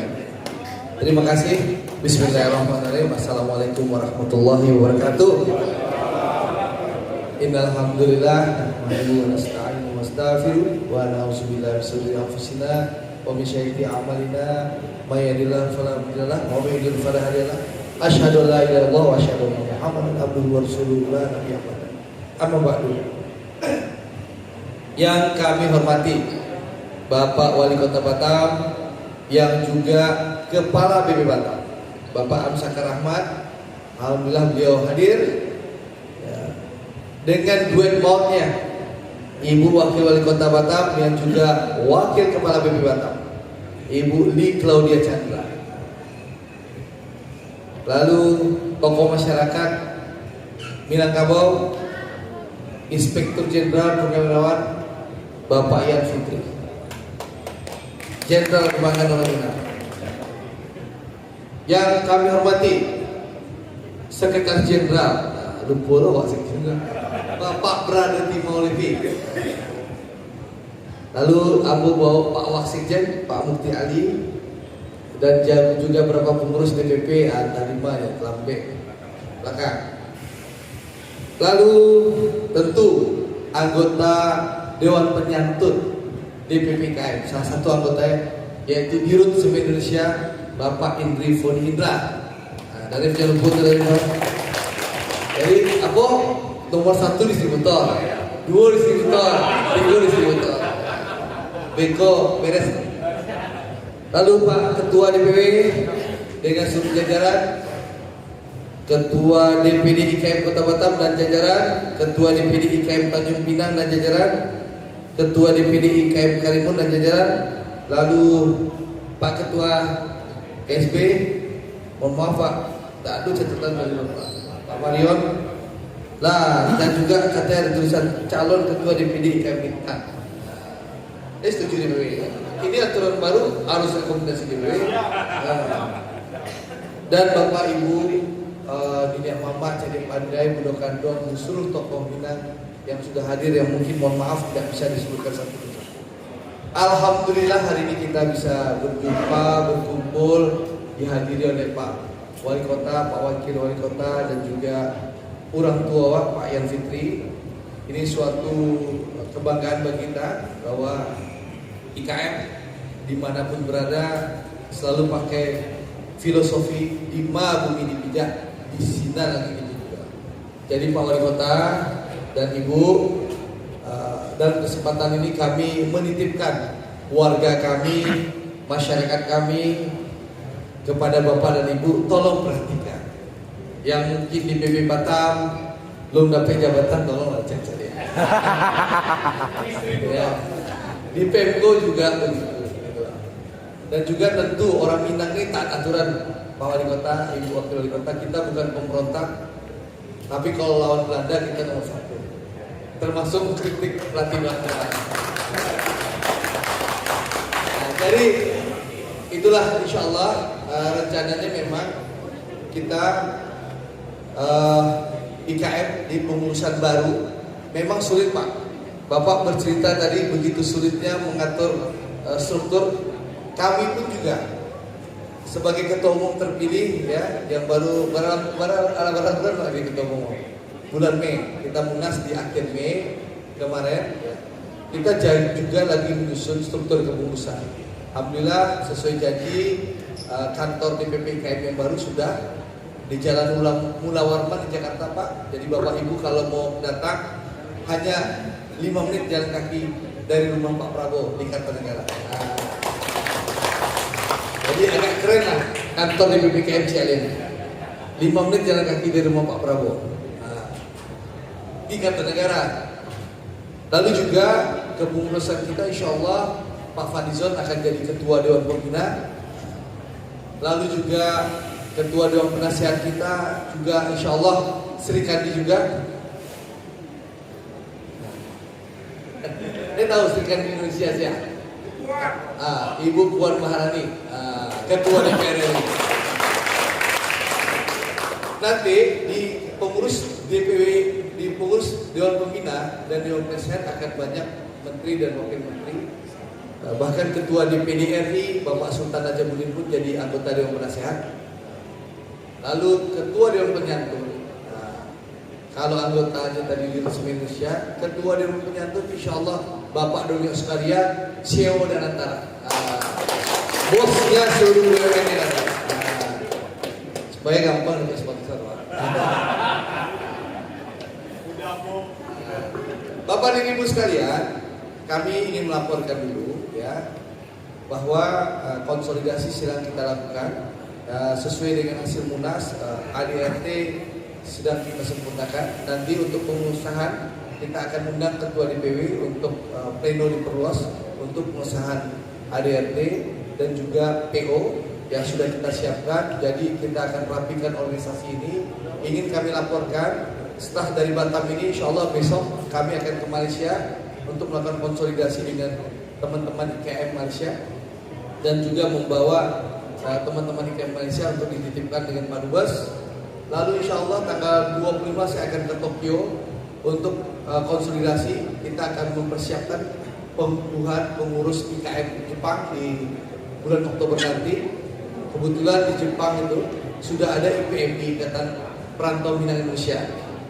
Terima kasih. Bismillahirrahmanirrahim. Assalamualaikum warahmatullahi wabarakatuh. Innal hamdalillah nahmaduhu wa nasta'inu wa nastaghfiruh wa na'udzu billahi min shururi anfusina wa min sayyiati a'malina may yahdihillahu fala mudilla lahu wa may yudlil fala hadiya lahu. Asyhadu an la ilaha illallah wa asyhadu anna Muhammadan abduhu wa rasuluhu la nabiyya ba'dahu. Amma ba'du. Yang kami hormati Bapak Wali Kota Batam yang juga Kepala BP Batam, Bapak Amsakar Ahmad. Alhamdulillah beliau hadir ya, dengan duet mautnya Ibu Wakil Wali Kota Batam yang juga Wakil Kepala BP Batam, Ibu Li Claudia Chandra. Lalu tokoh masyarakat Minangkabau, Inspektur Jenderal Purnawirawan Bapak Ian Fitri, Jenderal Kebanggaan Orang Minang. Yang kami hormati Sekretaris Jenderal, lupa loh Pak Sekjen, Bapak Bradati Maulivi. Lalu Abu bawa Pak Waksekjen, Pak Mukti Ali, dan juga beberapa pengurus DPP ada 5 yang Kelambe belakang. Lalu tentu anggota Dewan Penyantun DPP IKM, salah satu anggotanya yaitu Dirut Semen Indonesia Bapak Indri Foni Indra. Nah, dari jangan lupa dari jadi aku nomor 1 distributor, 2 distributor, 3 distributor. Beko beres. Lalu Pak Ketua DPW dengan seluruh jajaran, Ketua DPD IKM Kota Batam dan jajaran, Ketua DPD IKM Tanjung Pinang dan jajaran, Ketua DPD IKM Karimun dan jajaran, lalu Pak Ketua KSB, mohon maaf Pak, tak ada catatan dari Pak Marion, lah dan juga katanya ada tulisan calon Ketua DPD IKM Bintang. Setuju DPW. Ini aturan baru, harus rekomendasi DPW. Dan Bapak Ibu Nini Mama, Cedek Pandai, Budo Kandong, seluruh tokoh Minang yang sudah hadir, yang mungkin mohon maaf tidak bisa disebutkan satu persatu. Alhamdulillah hari ini kita bisa berjumpa, berkumpul, dihadiri oleh Pak Wali Kota, Pak Wakil Wali Kota, dan juga orang tua Pak Ian Fitri. Ini suatu kebanggaan bagi kita bahwa IKM dimanapun berada selalu pakai filosofi lima bumi dipijak, di sinar lagi gitu juga. Jadi Pak Wali Kota dan Ibu, dan kesempatan ini kami menitipkan warga kami, masyarakat kami kepada Bapak dan Ibu, tolong perhatikan. Yang mungkin di BB Batam belum dapat jabatan, tolong cek saja. Ya. Di Pemko juga begitu. Dan juga tentu orang Minang ini taat aturan. Pak Wali Kota, Ibu Wakil Wali Kota, kita bukan pemberontak, tapi kalau lawan Belanda kita nomor 1. Termasuk kritik pelatih Belanda. Nah, jadi itulah insya Allah rencananya memang kita IKM di pengurusan baru memang sulit Pak. Bapak bercerita tadi begitu sulitnya mengatur struktur. Kami pun juga sebagai ketua umum terpilih ya, yang baru bulan lagi ketua umum bulan Mei, kita munas di akhir Mei kemarin ya. kita juga lagi menyusun struktur kepengurusan. Alhamdulillah sesuai janji kantor DPP IKM yang baru sudah di Jalan Mula Warman di Jakarta, Pak. Jadi Bapak Ibu kalau mau datang hanya 5 menit jalan kaki dari rumah Pak Prabowo di Kartanegara. Jadi agak keren lah kantor DPP IKM Cialin. 5 menit jalan kaki dari rumah Pak Prabowo di Kartanegara. Lalu juga kepengurusan kita insya Allah Pak Fadizon akan jadi ketua Dewan Pembina. Lalu juga ketua Dewan Penasihat kita juga insya Allah Sri Kandi juga. Ini tahu Sri Kandi Indonesia sih ya? Ibu Puan Maharani, ketua DPR RI. Nanti di pengurus DPW, di pengurus Dewan Pembina dan Dewan Penasihat akan banyak menteri dan wakil menteri. Bahkan ketua DPD RI Bapak Sultan Najamuddin pun jadi anggota Dewan Penasihat. Lalu ketua Dewan Penyantun, kalau anggotanya tadi di Resmi Indonesia, ketua Dewan Penyantun insya Allah Bapak Doni Oskaria, CEO dan antara bosnya seluruh BUMN yang ada. Supaya gampang untuk sponsor. Bapak dan Ibu sekalian, kami ingin melaporkan dulu ya bahwa konsolidasi sedang kita lakukan sesuai dengan hasil Munas. ADRT sedang kita sempurnakan. Nanti untuk pengusahaan kita akan undang ketua DPW untuk pleno diperluas untuk pengusahaan ADRT dan juga PO yang sudah kita siapkan. Jadi kita akan rapikan organisasi ini. Ingin kami laporkan setelah dari Batam ini insya Allah besok kami akan ke Malaysia untuk melakukan konsolidasi dengan teman-teman IKM Malaysia dan juga membawa teman-teman IKM Malaysia untuk dititipkan dengan Pak Dubes. Lalu insya Allah tanggal 25 saya akan ke Tokyo untuk konsolidasi. Kita akan mempersiapkan pengukuhan pengurus IKM Jepang di bulan Oktober nanti. Kebetulan di Jepang itu sudah ada IPMI, Ikatan Perantau Minang Indonesia,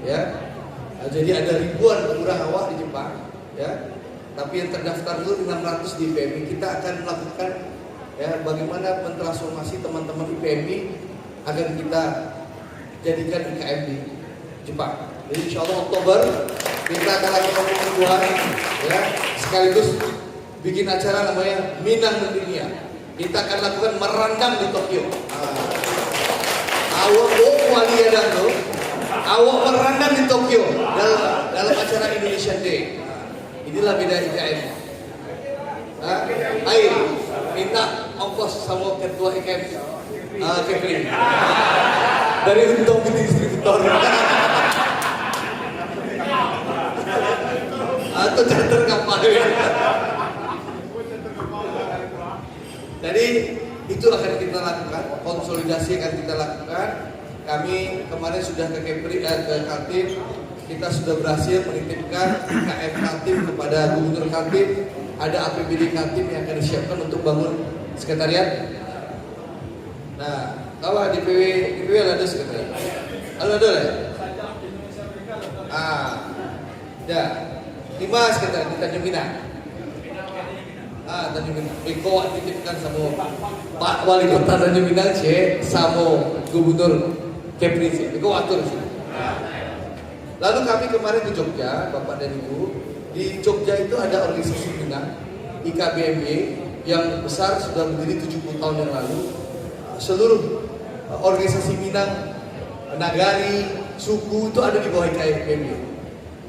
ya. Jadi ada ribuan lurah awak di Jepang, ya. Tapi yang terdaftar itu 600 di IPMI. Kita akan melakukan ya bagaimana mentransformasi teman-teman IPMI agar kita jadikan IKM di Jepang. Jadi insya Allah Oktober kita akan lakukan pengukuhan, ya. Sekaligus bikin acara namanya Minang Mendunia. Kita akan lakukan merandang di Tokyo. Awak wali ada tuh, awak merandang di Tokyo dalam acara Indonesian Day. Inilah beda IKM. Ayo minta ongkos sama ketua IKM Kepri dari untung distributor atau charter kapal. Jadi itu akan kita lakukan, konsolidasi akan kita lakukan. Kami kemarin sudah ke Kepri, ke Kaltim, kita sudah berhasil menitipkan IKM Kaltim kepada Gubernur Kaltim. Ada APBD Kaltim yang akan disiapkan untuk bangun sekretariat. Nah, kalau DPW ada sekretariat, ada ya? Ya, 5 sekretariat di Tanjung Pinang. Tanjung Pinang. Iko dititipkan sama Pak Wali Kota Tanjung Pinang, sama Gubernur Kepri, Iko atur sih. Lalu kami kemarin ke Jogja, Bapak dan Ibu. Di Jogja itu ada organisasi Minang, IKBMY, yang besar sudah berdiri 70 tahun yang lalu. Seluruh organisasi Minang, Nagari, suku itu ada di bawah IKBMY.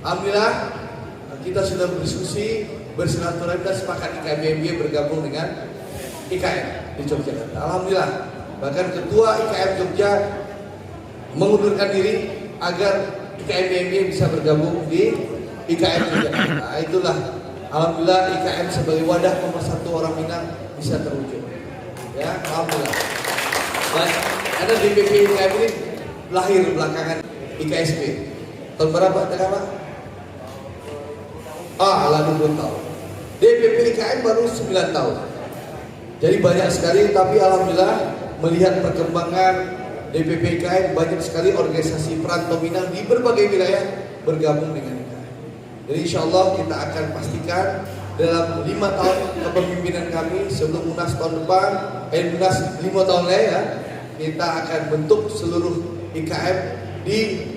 Alhamdulillah kita sudah berdiskusi, bersilaturahmi dan sepakat IKBMY bergabung dengan IKM di Yogyakarta. Alhamdulillah, bahkan ketua IKM Jogja mengundurkan diri agar IKBMY bisa bergabung di IKM Yogyakarta. Nah, itulah alhamdulillah IKM sebagai wadah pemersatu orang Minang bisa terwujud. Ya, alhamdulillah. Baik, ada DPP IKM ini lahir belakangan IKSP. Tahun berapa Pak? Lalu 20 tahun. DPP IKM baru 9 tahun. Jadi banyak sekali, tapi alhamdulillah melihat perkembangan DPP IKM banyak sekali organisasi perantau Minang di berbagai wilayah bergabung dengan IKM. Jadi insya Allah kita akan pastikan dalam 5 tahun kepemimpinan kami sebelum Munas tahun depan, Munas 5 tahun lagi ya, kita akan bentuk seluruh IKM di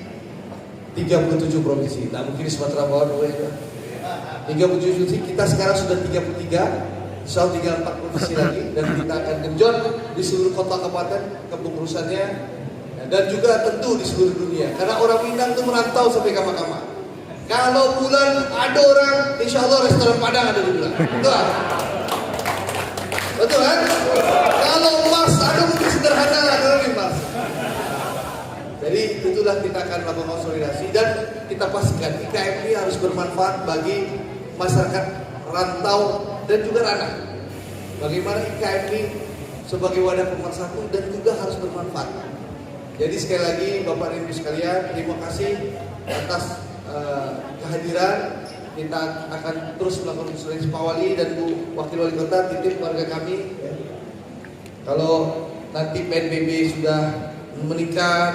37 provinsi. Nah mungkin di Sumatera Barat 37 provinsi, kita sekarang sudah 33, insya Allah tinggal 4 provinsi lagi, dan kita akan genjot di seluruh kota kabupaten kepengurusannya, dan juga tentu di seluruh dunia. Karena orang Minang itu merantau sampai ke Makam. Kalau bulan ada orang, insya Allah restoran Padang ada di bulan. Betul kan? Betul kan? Kalau emas ada mungkin sederhana ada lagi emas. Jadi itulah kita akan melakukan konsolidasi dan kita pastikan IKM ini harus bermanfaat bagi masyarakat rantau dan juga ranah. Bagaimana IKM ini sebagai wadah pemersatu dan juga harus bermanfaat. Jadi sekali lagi Bapak dan Ibu sekalian, terima kasih atas kehadiran. Kita akan terus melakukan konsolidasi Pak Wali dan Bu Wakil Wali Kota, titip keluarga kami. Kalau nanti PNBP sudah meningkat,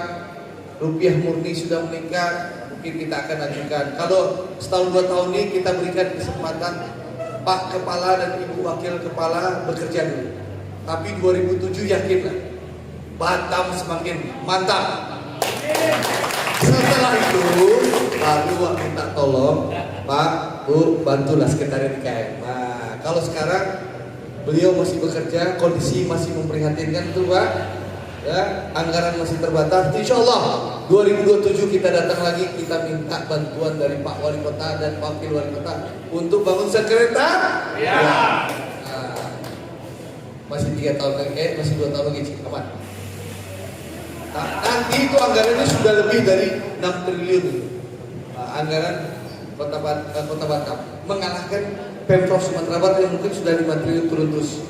rupiah murni sudah meningkat, mungkin kita akan ajukan. Kalau setahun 2 tahun ini kita berikan kesempatan Pak Kepala dan Ibu Wakil Kepala bekerja dulu. Tapi 2007 yakinlah Batam semakin mantap. Setelah itu baru minta tolong Pak, Bu, bantulah sekretariat IKM. Nah, kalau sekarang beliau masih bekerja, kondisi masih memprihatinkan tuh Pak, ya, anggaran masih terbatas. Insya Allah 2027 kita datang lagi, kita minta bantuan dari Pak Wali Kota dan Wakil Wali Kota untuk bangun sekretariat. Ya. Nah, masih 3 tahun lagi, masih 2 tahun lagi, aman. Nah, nanti itu anggarannya sudah lebih dari 6 triliun. Anggaran Kota Batam mengalahkan Pemprov Sumatera Barat yang mungkin sudah 5 triliun turun terus.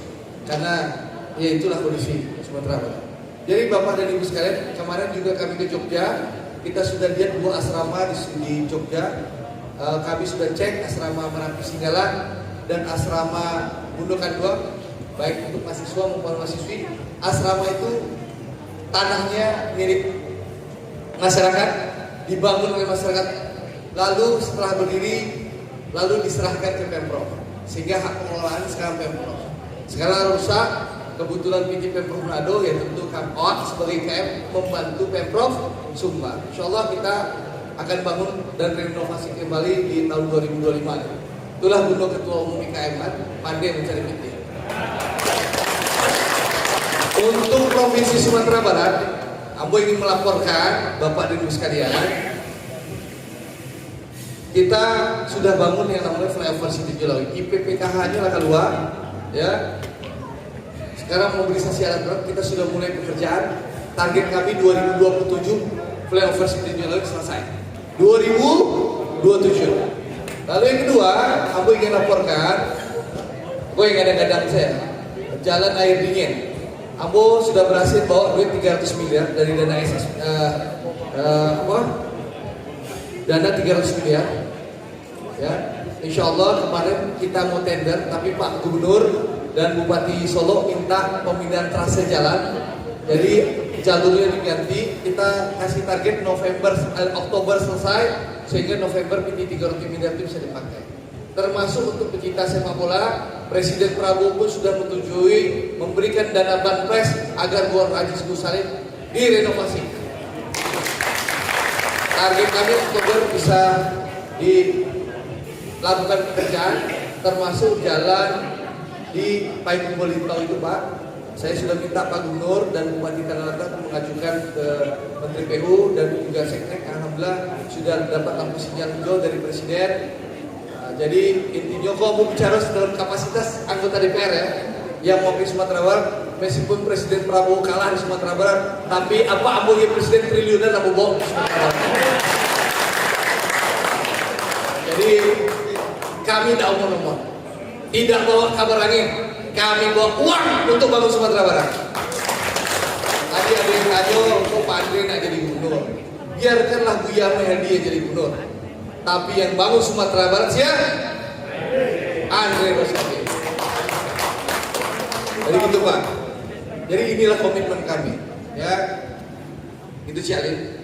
Karena ya itulah kondisi Sumatera Barat. Jadi Bapak dan Ibu sekalian, kemarin juga kami ke Jogja, kita sudah lihat 2 asrama di Jogja. Kami sudah cek asrama Merapi Singgalan dan asrama Bundokan 2, baik untuk mahasiswa maupun mahasiswi. Asrama itu tanahnya milik masyarakat, dibangun oleh masyarakat, lalu setelah berdiri, lalu diserahkan ke Pemprov, sehingga hak pengelolaan sekarang Pemprov. Sekarang rusak, kebetulan PT Pemprov Manado, ya tentu KAMOA sebagai IKM membantu Pemprov Sumbar. Insya Allah kita akan bangun dan renovasi kembali di tahun 2025. Itulah Bunda Ketua Umum IKM kan, pandai mencari PT. Untuk Provinsi Sumatera Barat, Ambo ingin melaporkan Bapak dan Ibu sekalian, kita sudah bangun yang namanya flyover Siti Jolawi. IPPKH-nya lah keluar, ya. Sekarang mobilisasi alat berat kita sudah mulai pekerjaan. Target kami 2027 flyover Siti Jolawi selesai. 2027. Lalu yang kedua, Ambo ingin laporkan, gue yang kadang-kadang saya, jalan air dingin. Ambo sudah berhasil bawa duit 300 miliar dari dana dana 300 miliar. Ya, insya Allah kemarin kita mau tender, tapi Pak Gubernur dan Bupati Solo minta pemindahan trase jalan. Jadi jalurnya diganti. Kita kasih target Oktober selesai, sehingga November PT 300 miliar itu bisa dipakai. Termasuk untuk pecinta sepak bola, Presiden Prabowo pun sudah menyetujui memberikan dana banpres agar Gor Aziz Gusalim direnovasi. Target kami Oktober bisa dilakukan pekerjaan, termasuk jalan di Paigung Bolintau itu Pak. Saya sudah minta Pak Gubernur dan Bupati Tanah Datar mengajukan ke Menteri PU dan juga Seknek. Alhamdulillah sudah dapat lampu sinyal hijau dari Presiden. Jadi intinya kalau mau bicara dalam kapasitas anggota DPR ya, yang mau ke Sumatera Barat, meskipun Presiden Prabowo kalah di Sumatera Barat, tapi apa ambo ya Presiden triliunan ambo bawa di Sumatera Barat. Jadi kami tidak omong-omong, tidak bawa kabar angin, kami bawa uang untuk bangun Sumatera Barat. Tadi ada yang tanya, kok Pak Andre nak jadi gubernur? Biarkanlah Buya Mahyadi jadi gubernur. Tapi yang bangun Sumatera Barat siapa? Andre Rosiade. Jadi gitu Pak. Jadi inilah komitmen kami. Ya, itu Cialin.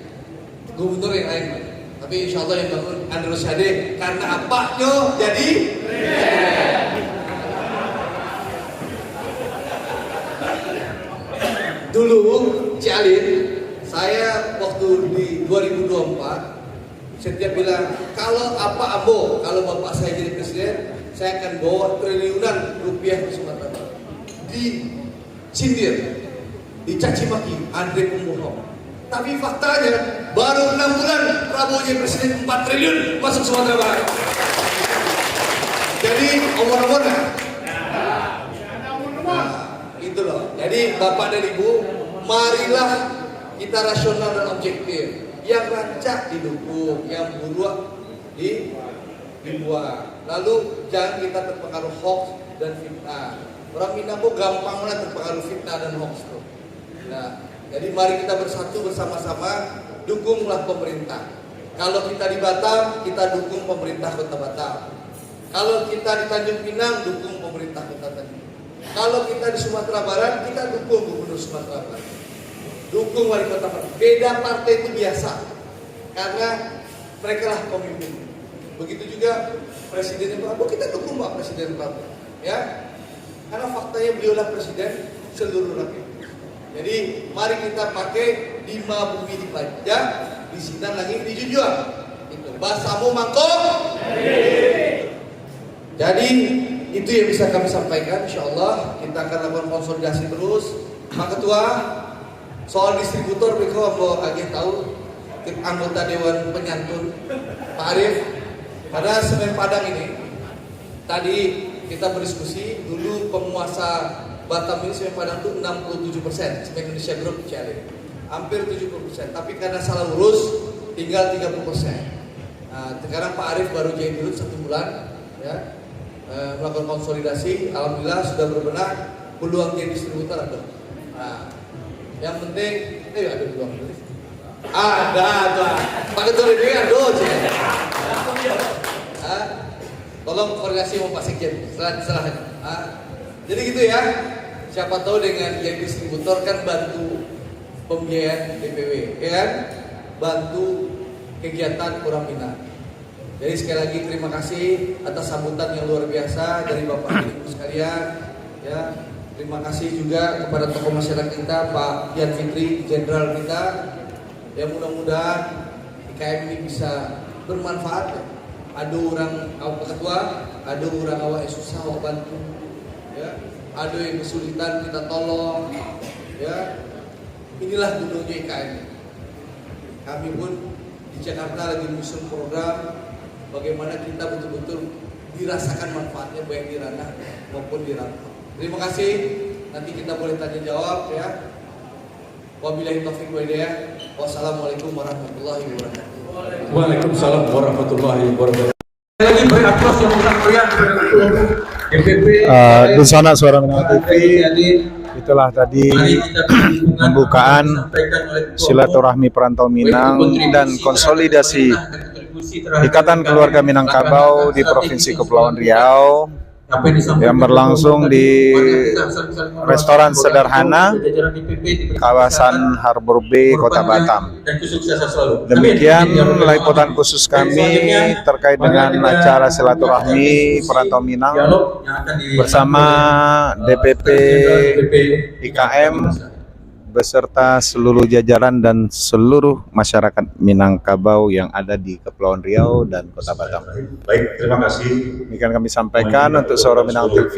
Gubernur yang lain. Tapi insya Allah yang bangun Andre Rosiade karena apanya jadi dulu Cialin, saya waktu di 2024 setiap bilang kalau apa ambo, kalau bapak saya jadi presiden, saya akan bawa triliunan rupiah ke Sumatera Barat. Disindir, dicaci maki Andre pembohong. Tapi faktanya baru 6 bulan Prabowo jadi presiden 4 triliun masuk Sumatera Barat. Jadi omong-omong itu loh. Jadi bapak dan ibu, marilah kita rasional dan objektif. Yang rancak didukung, yang buruk dibuang. Lalu jangan kita terpengaruh hoax dan fitnah. Orang Minang kok gampang banget terpengaruh fitnah dan hoax tuh. Nah, jadi mari kita bersatu bersama-sama, dukunglah pemerintah. Kalau kita di Batam, kita dukung pemerintah Kota Batam. Kalau kita di Tanjung Pinang, dukung pemerintah Kota Tanjung. Kalau kita di Sumatera Barat, kita dukung Gubernur Sumatera Barat. Dukung wali kota Batam. Beda partai itu biasa, karena mereka lah pemimpin. Begitu juga Presiden Prabowo, kita dukung Pak Presiden Prabowo, ya, karena faktanya beliaulah presiden seluruh rakyat. Jadi mari kita pakai lima bumi dipajak, di Sindang lagi dijunjung. Itu bahasamu mangkok. Jadi itu yang bisa kami sampaikan. Insya Allah kita akan lakukan konsolidasi terus. Pak Ketua, soal distributor mereka mau agak tahu anggota Dewan Penyantun Pak Arief, pada Semen Padang ini tadi kita berdiskusi dulu penguasa Batam ini Semen Padang itu 67%, Semen Indonesia Group Cialin hampir 70%, tapi karena salah urus tinggal 30%. Nah, sekarang Pak Arief baru jadi dulu 1 bulan ya, melakukan konsolidasi, alhamdulillah sudah berbenah, peluang jadi distributor ada. Nah, yang penting, ada peluang dulu. Ada. Pak Ketua ini ada. Tolong koordinasi sama Pak Sekjen. Setelah. Jadi gitu ya. Siapa tahu dengan jadi distributor kan bantu pembiayaan DPW, ya kan? Bantu kegiatan Kurang Minang. Jadi sekali lagi terima kasih atas sambutan yang luar biasa dari Bapak Ibu sekalian. Ya. Terima kasih juga kepada tokoh masyarakat kita, Pak Dian Fitri, Jenderal kita. Ya mudah-mudahan IKM ini bisa bermanfaat. Ya. Ada orang awak ketua, ada orang awak yang susah awak bantu. Ya. Ada yang kesulitan kita tolong. Ya. Inilah gunungnya IKM. Kami pun di Jakarta lagi menyusun program bagaimana kita betul-betul dirasakan manfaatnya baik di ranah maupun di rantau. Terima kasih. Nanti kita boleh tanya jawab ya. Wabillahi taufiq wal hidayah. Wassalamualaikum warahmatullahi wabarakatuh. Waalaikumsalam warahmatullahi wabarakatuh. Lagi beri aplaus yang meriah DPP. Di sana Suara Minang TV. Itulah tadi pembukaan silaturahmi perantau Minang dan konsolidasi Ikatan Keluarga Minangkabau di Provinsi Kepulauan Riau yang berlangsung di restoran sederhana kawasan Harbor Bay, Kota Batam. Demikian liputan khusus kami terkait dengan acara silaturahmi perantau Minang bersama DPP IKM beserta seluruh jajaran dan seluruh masyarakat Minangkabau yang ada di Kepulauan Riau dan Kota Batam. Baik, terima kasih. Demikian kami sampaikan untuk Suara Minang TV.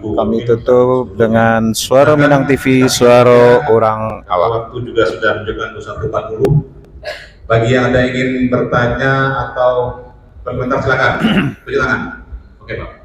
Kami tutup dengan Suara Minang TV, suara orang awak. Waktu juga sudah menunjukkan 21.40. Bagi yang ada ingin bertanya atau berkomentar silakan. Tunjuk tangan. Oke, Pak.